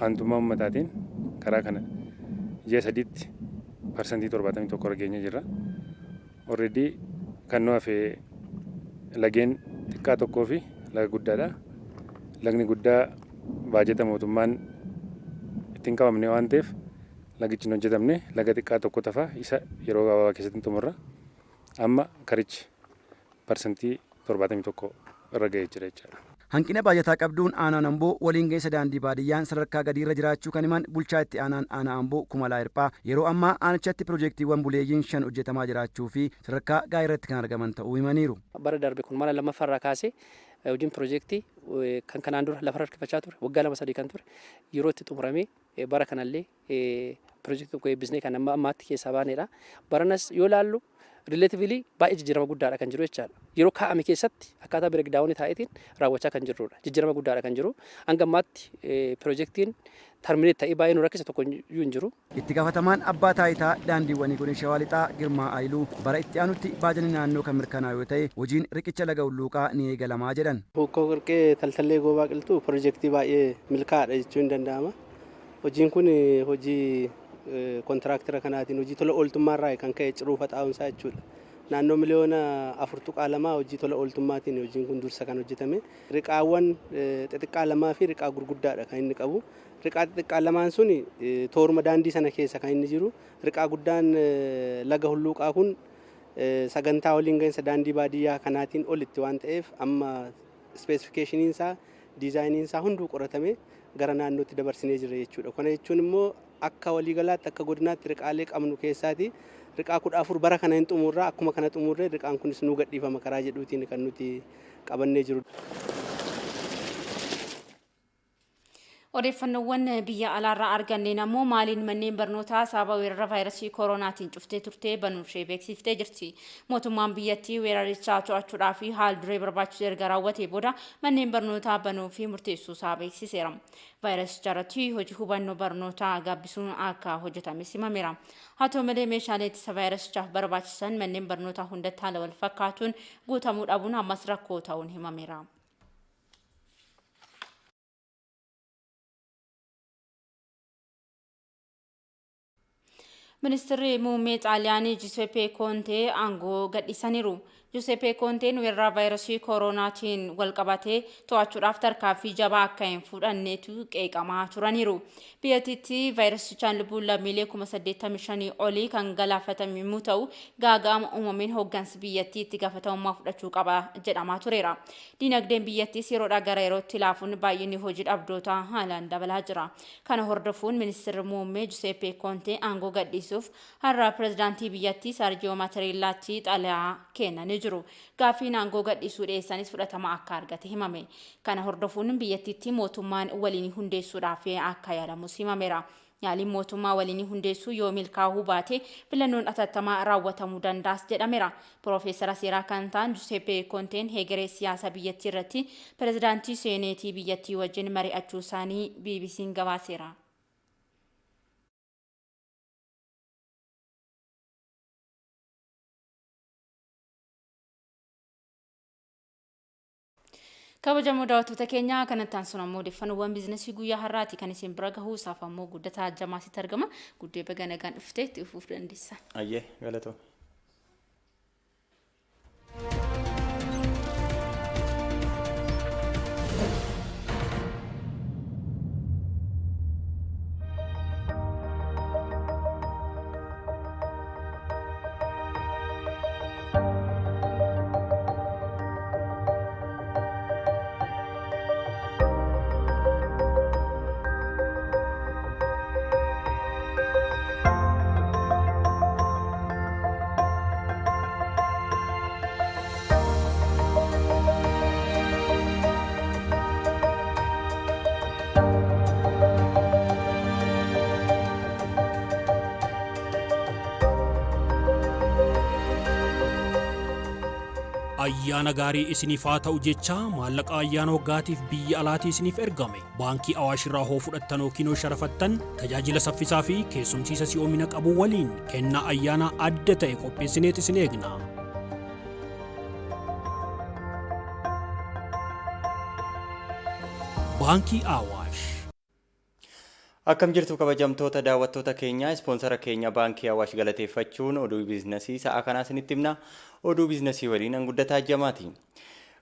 aantummaa uummataatiin karaa kana ji'a 3tti parsantii 71 irra geenye jirra. Already kan nu hafee lageen xiqqaa tokkoo fi laga guddaadha. Lagni guddaa baajeta mootummaan ittiin qabamne waan ta'eef lagichi hin hojjetamne laga xiqqaa tokko tafa isa yeroo gabaabaa keessatti xumurra. Amma karichi parsantii 71 irra ga'ee jira jechaadha. Hanqina baajataa qabduun aanaan Amboo waliin gahinsa daandii baadiyyaan sadarkaa gadiirra jiraachuu kan himan bulchaa itti aanaan aanaa Amboo Kumalaa Hirphaa yeroo ammaa aanichatti piroojeektiiwwan buleeyyiin 5 hojjetamaa jiraachuu fi sadarkaa gaariirratti kan argaman ta'uu himaniiru. Bara darbe kun mala lammaffaarraa kaasee hojiin piroojeektii kan kanaan dura lafa harkifachaa ture waggaa 2-3 kan ture yeroo itti xumuramee bara kanallee piroojeektii tokko eebbisnee kan ammaatti keessaa baanedha. Baranas yoo laallu rileetiivili baay'ee jijjiirama guddaadha kan jiru jechaadha. Yeroo kaa'ame keessatti akkaataa bireekdaawunii taa'eetiin raawwachaa kan jirrudha. Jijjiirama guddaadha kan jiru. Hanga ammaatti piroojeektiin termineet ta'ee baay'ee nu rakkisa tokko iyyuu hin jiru. Itti gaafatamaan abbaa taayitaa daandiiwwanii godina Shawaa Lixaa Girmaa Ayiluu bara itti aanutti baajanii naannoo kan mirkanaa'u yoo ta'e hojiin riqicha laga Hulluuqaa ni eegalamaa jedhan. Hokkoo Qorqee Taltallee Goobaa Qilxuu piroojeektii baay'ee milkaa'aadha jechuun hin danda'ama. Hojiin kun hojii kontiraaktara kanaatiin hojii tola ooltummaarraa kan ka'e ciruufa xaa'umsaa jechuudha. Naannoo miliyoona 4.2 hojii tola ooltummaatiin hojiin kun dursa kan hojjetame. Riqaawwan xixiqqaa lamaa fi riqaa gurguddaadha kan inni qabu. Riqaa xixiqqaa lamaan sun tooruma daandii sana keessa kan inni jiru. Riqaa guddaan laga Hulluuqaa kun sagantaa waliin gahinsa daandii baadiyyaa kanaatiin olitti waan ta'eef amma ispeesifikeeshiniinsaa diizaayiniinsaa hunduu qoratame gara naannootti dabarsinee jira jechuudha. Kana jechuun immoo akka waliigalaatti akka godinaatti riqaalee qabnu keessaati riqaa 14 bara kana hin xumurraa akkuma kana xumurree riqaan kunis nuu gadhiifama karaa jedhuutiin kan nuti qabannee jiru. Odeeffannoowwan biyya alaarraa arganneen ammoo maaliin manneen barnootaa sababa weerara vaayirasii koronaatiin cuftee turtee banuushee beeksiftee jirti. Mootummaan biyyattii weerarichaa to'achuudhaa fi haal duree barbaachisu erga raawwatee booda manneen barnootaa banuu fi murteessuu isaa beeksiseera. Vaayirasicha irratti hojii hubannoo barnootaa gaabbisuun akka hojjetames himameera. Haa ta'u malee meeshaalee ittisa vaayirasichaaf barbaachisan manneen barnootaa hundatti haala wal fakkaatuun guutamuu dhabuun ammas rakkoo ta'uun himameera. Ministeerri muummee Xaaliyaanii Giuseppe Conte aangoo gadhiisaniiru. Giuseppe Conteen weerara vaayirasii koronaatiin walqabatee to'achuudhaaf tarkaanfii jabaa akka hin fudhanneetu qeeqamaa turaniiru. Biyyattiitti vaayirasichaan lubbuun lammiilee 85,000 olii kan galaafatame yommuu ta'u, gaaga'ama uumameen hooggansi biyyattii itti gaafatamummaa fudhachuu qaba jedhamaa tureera. Dinagdeen biyyattiis yeroodhaa gara yerootti laafuun baay'inni hojii dhabdootaa haalaan dabalaa jira. Kana hordofuun ministeerri muummee Giuseppe Conte aangoo gadhiisuuf har'a pirezidaantii biyyattii Sergio Mattarellatti xalayaa kennanii jiru. Gaaffiin aangoo gadhiisuu dhiyeessanis fudhatama akka argate himame. Kana hordofuun biyyattiitti mootummaan waliin hundeessuudhaaf akka yaadamus himameera. Yaaliin mootummaa waliin hundeessuu yoo milkaa'uu baate filannoon atattamaa raawwatamuu danda'as jedhameera. Piroofeesara seeraa kan ta'an Giuseppe Conteen heegeree siyaasa biyyattii irratti pirezidaantii seeneetii biyyattii wajjin mari'achuu isaanii BBC'n gabaaseera. Kabajamoo daawwattoota keenyaa kanatti aansuun ammoo odeeffannoowwan biizinasii guyyaa har'aati kan isin bira gahuu isaaf ammoo guddataa Jamaasitti argama. Guddee baga nagaan dhuftee itti fufuuf dandeessa. Ayyee galatoo. ayyaana gaarii isiniif haa ta'u jecha maallaqa ayyaana waggaatiif biyya alaatii isiniif ergame baankii Awaash irraa hoo fudhattan yookiin hoo sharafattan tajaajila saffisaa fi keessumsiisa si'oomina qabu waliin kennaa ayyaana adda ta'e qopheessineet isin eegna. Baankii Awaash. Akkam jirtu kabajamtoota daawwattoota keenya ispoonsara keenya baankii Awaash galateeffachuun oduu biizinasii sa'a kanaa isinitti himna. Oduu biizinasii waliin hanguddataa jamaati.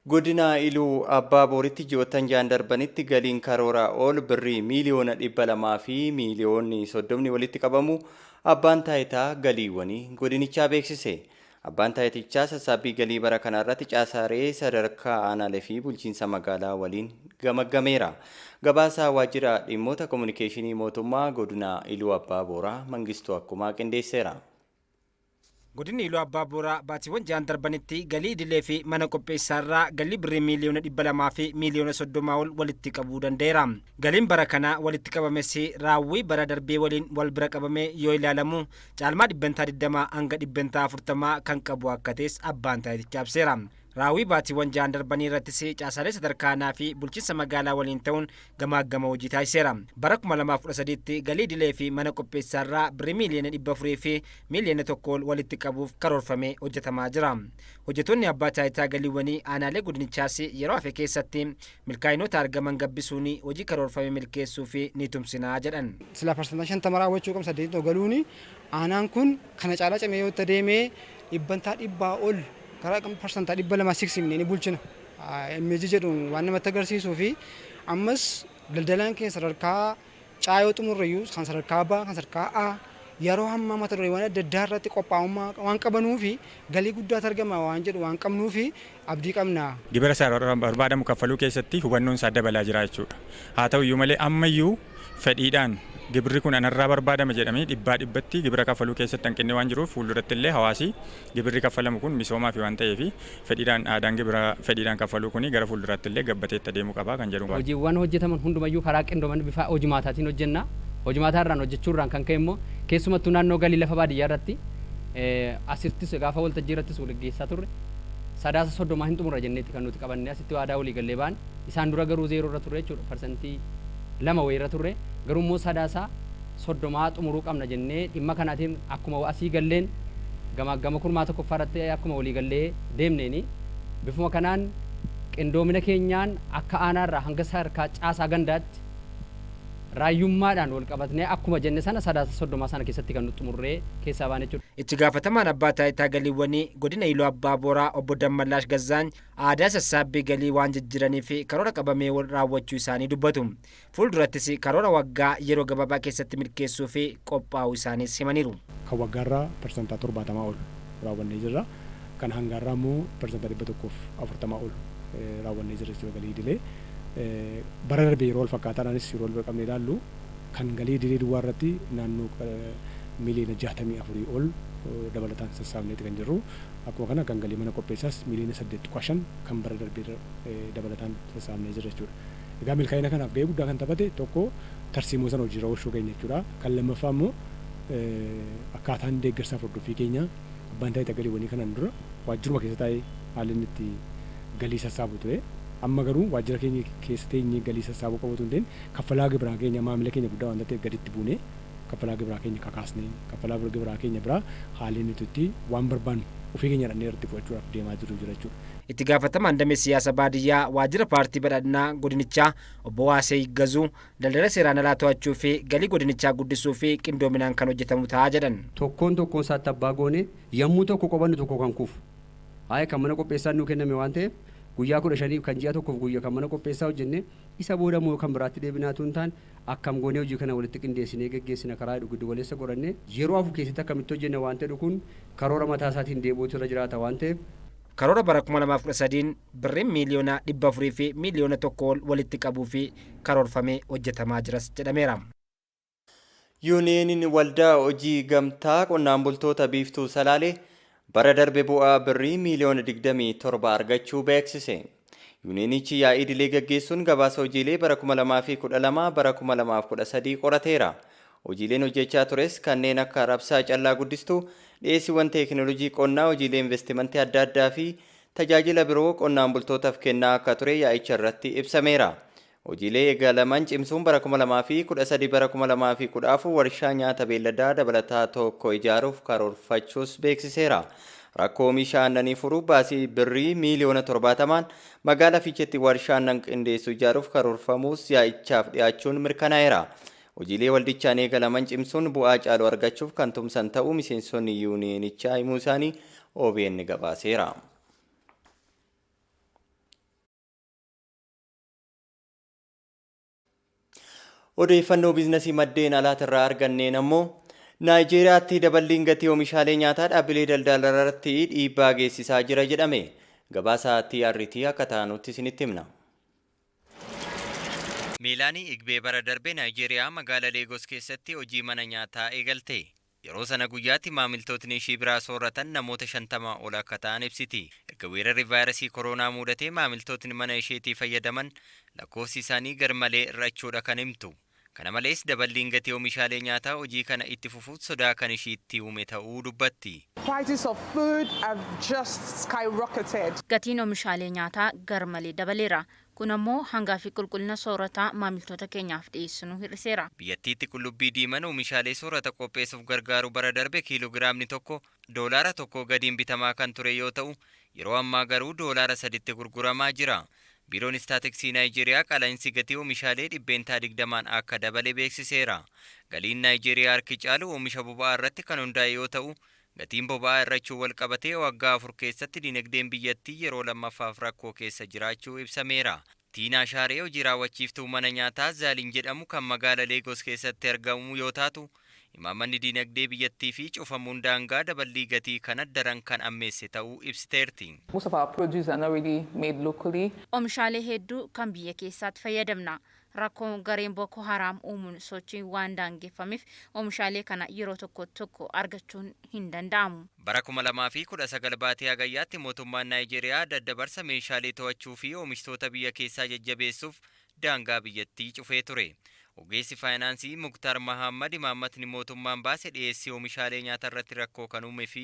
Godina Iluu Abbaa Booritti ji'oottan jaan darbanitti galiin karoora ol birrii miiliyoona 200 fi miiliyoonni 30 walitti qabamu abbaan taayitaa galiiwwanii godinichaa beeksise. Abbaan taayitichaa sassaabbii galii bara kanarratti caasaalee sadarkaa aanaalee fi bulchiinsa magaalaa waliin gamaggameera. Gabaasaa waajjira dhimmoota kominikeeshinii mootummaa godina Iluu Abbaa Booraa Mangistuu Akkumaa qindeesseera. Godinni Iluu Abbaa Booraa baatiiwwan ja'an darbanitti galii idilee fi mana qopheessaarraa galii birrii miliyoona 200 fi miliyoona 30 ol walitti qabuu danda'eera. Galiin bara kana walitti qabames raawwii bara darbee waliin wal bira qabame yoo ilaalamu caalmaa 20 hanga 40 kan qabu akka ta'es abbaan taayitichaa ibseera. Raawwii baatiiwwan ja'an darbanii irrattis caasaalee sadarkaa aanaa fi bulchiinsa magaalaa waliin ta'uun gamaagama hojii taasiseera. Bara 2013tti galii idilee fi mana qopheessaarraa birrii miliyoona 400 fi miliyoona 1 ol walitti qabuuf karoorfamee hojjetamaa jira. Hojjettoonni abbaa taayitaa galiiwwanii aanaalee godinichaas yeroo hafe keessatti milkaa'inoota argaman gabbisuun hojii karoorfame milkeessuuf ni tumsinaa jedhan. Sila parsantaa 50 raawwachuu qabsa deemtoo galuuni aanaan kun kana caalaa cimee yoo deemee dhibbantaa 100 ol karaa parsantaa 206 ni bulchina. Immeeji jedhuun waan namatti agarsiisuu fi ammas daldalaan keessa sadarkaa caayoo xumurreeyyuu kan sadarkaa B kan sadarkaa A yeroo hammaa mata duree waan adda addaa irratti qophaa'ummaa waan qabanuu fi galii guddaatu argama waan jedhu waan qabnuu fi abdii qabna. Gibira isaa barbaadamu kaffaluu keessatti hubannoon isaa dabalaa jira jechuudha. Haa ta'u iyyuu malee ammayyuu fedhiidhaan gibirri kun anarraa barbaadama jedhamee dhibbaa dhibbatti gibira kaffaluu keessatti hanqinni waan jiruuf fuulduratti illee hawaasi gibirri kaffalamu kun misoomaa fi waan ta'eef fedhiidhaan aadaan gibira fedhiidhaan kaffaluu kun gara fuulduratti illee gabbateetti adeemuu qabaa kan jedhu. Hojiiwwan hojjetaman hundumayyuu karaa qindooman bifa hojimaataatiin hojjenna. Hojimaatarraan hojjechuurraan kan ka'e immoo keessumattuu naannoo galii lafa baadiyyaa irratti asirtis gaafa waltajjii irrattis wal geessaa turre sadaasa 30 hin xumurra jenneetti kan nuti qabannee asitti waadaa walii gallee ba'an isaan dura garuu 0 irra turre jechuudha parsantii 2 wayii irra turre garuu immoo sadaasa 30 xumuruu qabna jennee dhimma kanaatiin akkuma asii galleen gama kurmaa tokkoffaa irratti akkuma walii gallee deemneeni bifuma kanaan qindoomina keenyaan akka aanaarraa hanga sadarkaa caasaa gandaatti raayyummaadhaan wal qabatnee akkuma jenne sana sadaasa 30 sana keessatti kan xumurree keessaa baane jechuudha. Itti gaafatamaan abbaa taayitaa galiiwwanii godina Iluu Abbaa Booraa obbo Dammallaash Gazzaany aadaa sassaabbii galii waan jijjiiraniif karoora qabamee raawwachuu isaanii dubbatu. Fuuldurattis karoora waggaa yeroo gabaabaa keessatti milkeessuu fi qophaa'uu isaaniis himaniiru. Kan waggaarraa parsantaa 70 ol raawwannee jirra. Kan hangaarraa immoo parsantaa 140 ol raawwannee jirra jechuudha galii idilee. Bara darbee yeroo fakkaataadhaanis yeroo wal qabnee ilaallu kan galii idilee duwwaa irratti naannoo miliyoona 64 ol dabalataan sassaabneeti kan jirru. Akkuma kana kan galii mana qopheessaas miliyoona 8.5 kan bara darbee dabalataan sassaabnee jira jechuudha. Egaa milkaa'ina kanaaf gahee guddaa kan taphate tokko tarsiimoo sana hojiirra oolchuu keenya jechuudha. Kan lammaffaa immoo akkaataan deeggarsaaf hordoffii keenya abbaan taayitaa galiiwwanii kanaan dura waajjiruma keessa taa'ee haalli inni itti galii sassaabu ture. Amma garuu waajjira keenya keessa teenyee galii sassaabuu qabatu hundeen kaffalaa gibiraa keenya maamila keenya guddaa waan ta'eef gaditti buunee kaffalaa gibiraa keenya kakaasnee kaffalaa gibiraa keenya biraa haalli nuti itti waan barbaannu ofii keenya dhannee irratti fudhachuudhaaf deemaa jiru jira jechuudha. Itti gaafatamaan damee siyaasa baadiyyaa waajjira paartii badhaadhinaa godinichaa obbo Waasee Higgazuu daldala seeraan alaa to'achuu fi galii godinichaa guddisuu fi qindoominaan kan hojjetamu ta'aa jedhan. Tokkoon isaatti abbaa goone yommuu tokko qabannu tokko kan kuufu. Haaya kan mana qopheessaan nuu kenname waan ta'eef guyyaa 15 kan ji'a tokkoof guyyaa kan mana qopheessaa hojjenne isa booda immoo kan biraatti deebinaatu hin taane akkam goonee hojii kana walitti qindeessinee geggeessina karaa giddu galeessa godhannee yeroo afur keessatti akkamitti hojjenne waan ta'e kun karoora mataa isaatiin deebi'uutu irra jiraata waan ta'eef. Karoora bara 2013 birriin miliyoona 400 fi miliyoona 1 ol walitti qabuu fi karoorfamee hojjetamaa jiras jedhameera. Yuuniyeeniin waldaa hojii gamtaa qonnaan bultoota biiftuu Salaalee bara darbe bu'aa birrii miliyoona 27 argachuu beeksise. Yuuniyeenichi yaa'ii idilee gaggeessuun gabaasa hojiilee bara 2012 bara 2013 qorateera. Hojiileen hojjechaa tures kanneen akka rabsaa callaa guddistuu, dhiyeessiiwwan teekinooloojii qonnaa, hojiilee investimentii adda addaa fi tajaajila biroo qonnaan bultootaaf kennaa akka ture yaa'icha irratti ibsameera. Hojiilee eegalaman cimsuun bara 2013 bara 2014 warshaa nyaata beelladaa dabalataa tokko ijaaruuf karoorfachuus beeksiseera. Rakkoo oomisha aannanii furuuf baasii birrii miliyoona 70 magaalaa Fiicheetti warshaa aannan qindeessu ijaaruuf karoorfamuus yaa'ichaaf dhiyaachuun mirkanaa'eera. Hojiilee waldichaan eegalaman cimsuun bu'aa caalu argachuuf kan tumsan ta'uu miseensonni yuuniyeenichaa himuu isaanii OBN gabaaseera. Odeeffannoo biizinasii maddeen alaatirraa arganneen ammoo Naayijeeriyaatti daballiin gatii oomishaalee nyaataa dhaabbilee daldalaa irratti dhiibbaa geessisaa jira jedhame. Gabaasa TRT akka taanutti isinitti himna. Meelaanii Igbee bara darbe Naayijeeriyaa magaalaa Leegos keessatti hojii mana nyaataa eegalte. Yeroo sana guyyaatti maamiltootni ishii biraa soorratan namoota 50 ol akka ta'an ibsiti. Erga weerarri vaayirasii koronaa mudatee maamiltootni mana isheetii fayyadaman lakkoofsi isaanii garmalee irrachuudha kan himtu. Kana malees daballiin gatii oomishaalee nyaataa hojii kana itti fufuuf sodaa kan ishiitti uume ta'uu dubbatti. Gatiin oomishaalee nyaataa garmalee dabaleera. Kun ammoo hangaa fi qulqullina soorataa maamiltoota keenyaaf dhiyeessinu hir'iseera. Biyyattiitti qullubbii diimaan oomishaalee soorata qopheessuuf gargaaru bara darbe kiiloogiraamni tokko $1 gadiin bitamaa kan ture yoo ta'u, yeroo ammaa garuu $3 gurguramaa jira. Biiroon Istaatiksii Naayijeeriyaa qaala'insi gatii oomishaalee 20% akka dabale beeksiseera. Galiin Naayijeeriyaa harki caalu oomisha boba'aa irratti kan hundaa'e yoo ta'u, gatiin boba'aa irrachuu wal qabatee waggaa 4 keessatti dinagdeen biyyattii yeroo lammaffaaf rakkoo keessa jiraachuu ibsameera. Tiinaa Shaaree hojii raawwachiiftuu mana nyaataa Zaaliin jedhamu kan magaalaa Leegos keessatti argamu yoo taatu, imaammanni dinagdee biyyattii fi cufamuun daangaa daballii gatii kana daran kan ammeesse ta'uu ibsiteerti. Oomishaalee hedduu kan biyya keessaatti fayyadamna. Rakkoon gareen Boko Haram uumuun sochiin waan daangeffameef oomishaalee kana yeroo tokko argachuun hin danda'amu. Bara 2019 baatee hagayyaatti mootummaan Naayijeeriyaa daddabarsa meeshaalee to'achuu fi oomishtoota biyya keessaa jajjabeessuuf daangaa biyyattii cufee ture. Ogeessi faayinaansii Muktaar Mahammad imaammatni mootummaan baase dhiyeessii oomishaalee nyaataa irratti rakkoo kan uume fi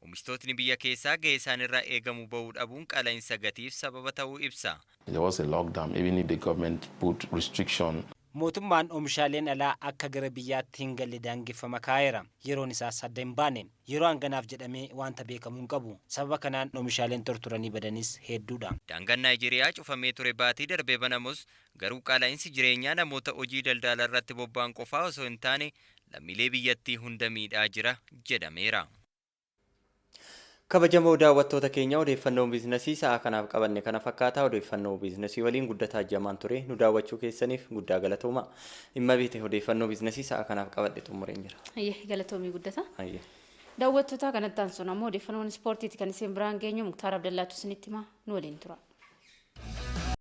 oomishtootni biyya keessaa gahee isaanirraa eegamu bahuu dhabuun qaala'insa gatiif sababa ta'uu ibsa. There was a lockdown even if the government put restriction. Mootummaan oomishaaleen alaa akka gara biyyaatti hin galle daangeffama kaa'eera. Yeroon isaas adda hin baane. Yeroo hanganaaf jedhamee wanta beekamu hin qabu. Sababa kanaan oomishaaleen torturanii badanis hedduudha. Daangaan Naayijeeriyaa cufamee ture baatii darbee banamus garuu qaala'insi jireenyaa namoota hojii daldalaa irratti bobba'an qofaa osoo hin taane lammiilee biyyattii hunda miidhaa jira jedhameera. Kabajamoo daawwattoota keenya odeeffannoo biizinasii sa'a kanaaf qabanne kana fakkaataa odeeffannoo biizinasii waliin guddataa jamaan ture nu daawwachuu keessaniif guddaa galatooma. Dhimma biite odeeffannoo biizinasii sa'a kanaaf qabadhe xumureen jira. Galatoomii guddata. Daawwattoota kanatti aansuun ammoo odeeffannoon ispoortiiti kan isin biraan geenyu Muktaar Abdallaatu isinitti hima nu waliin tura.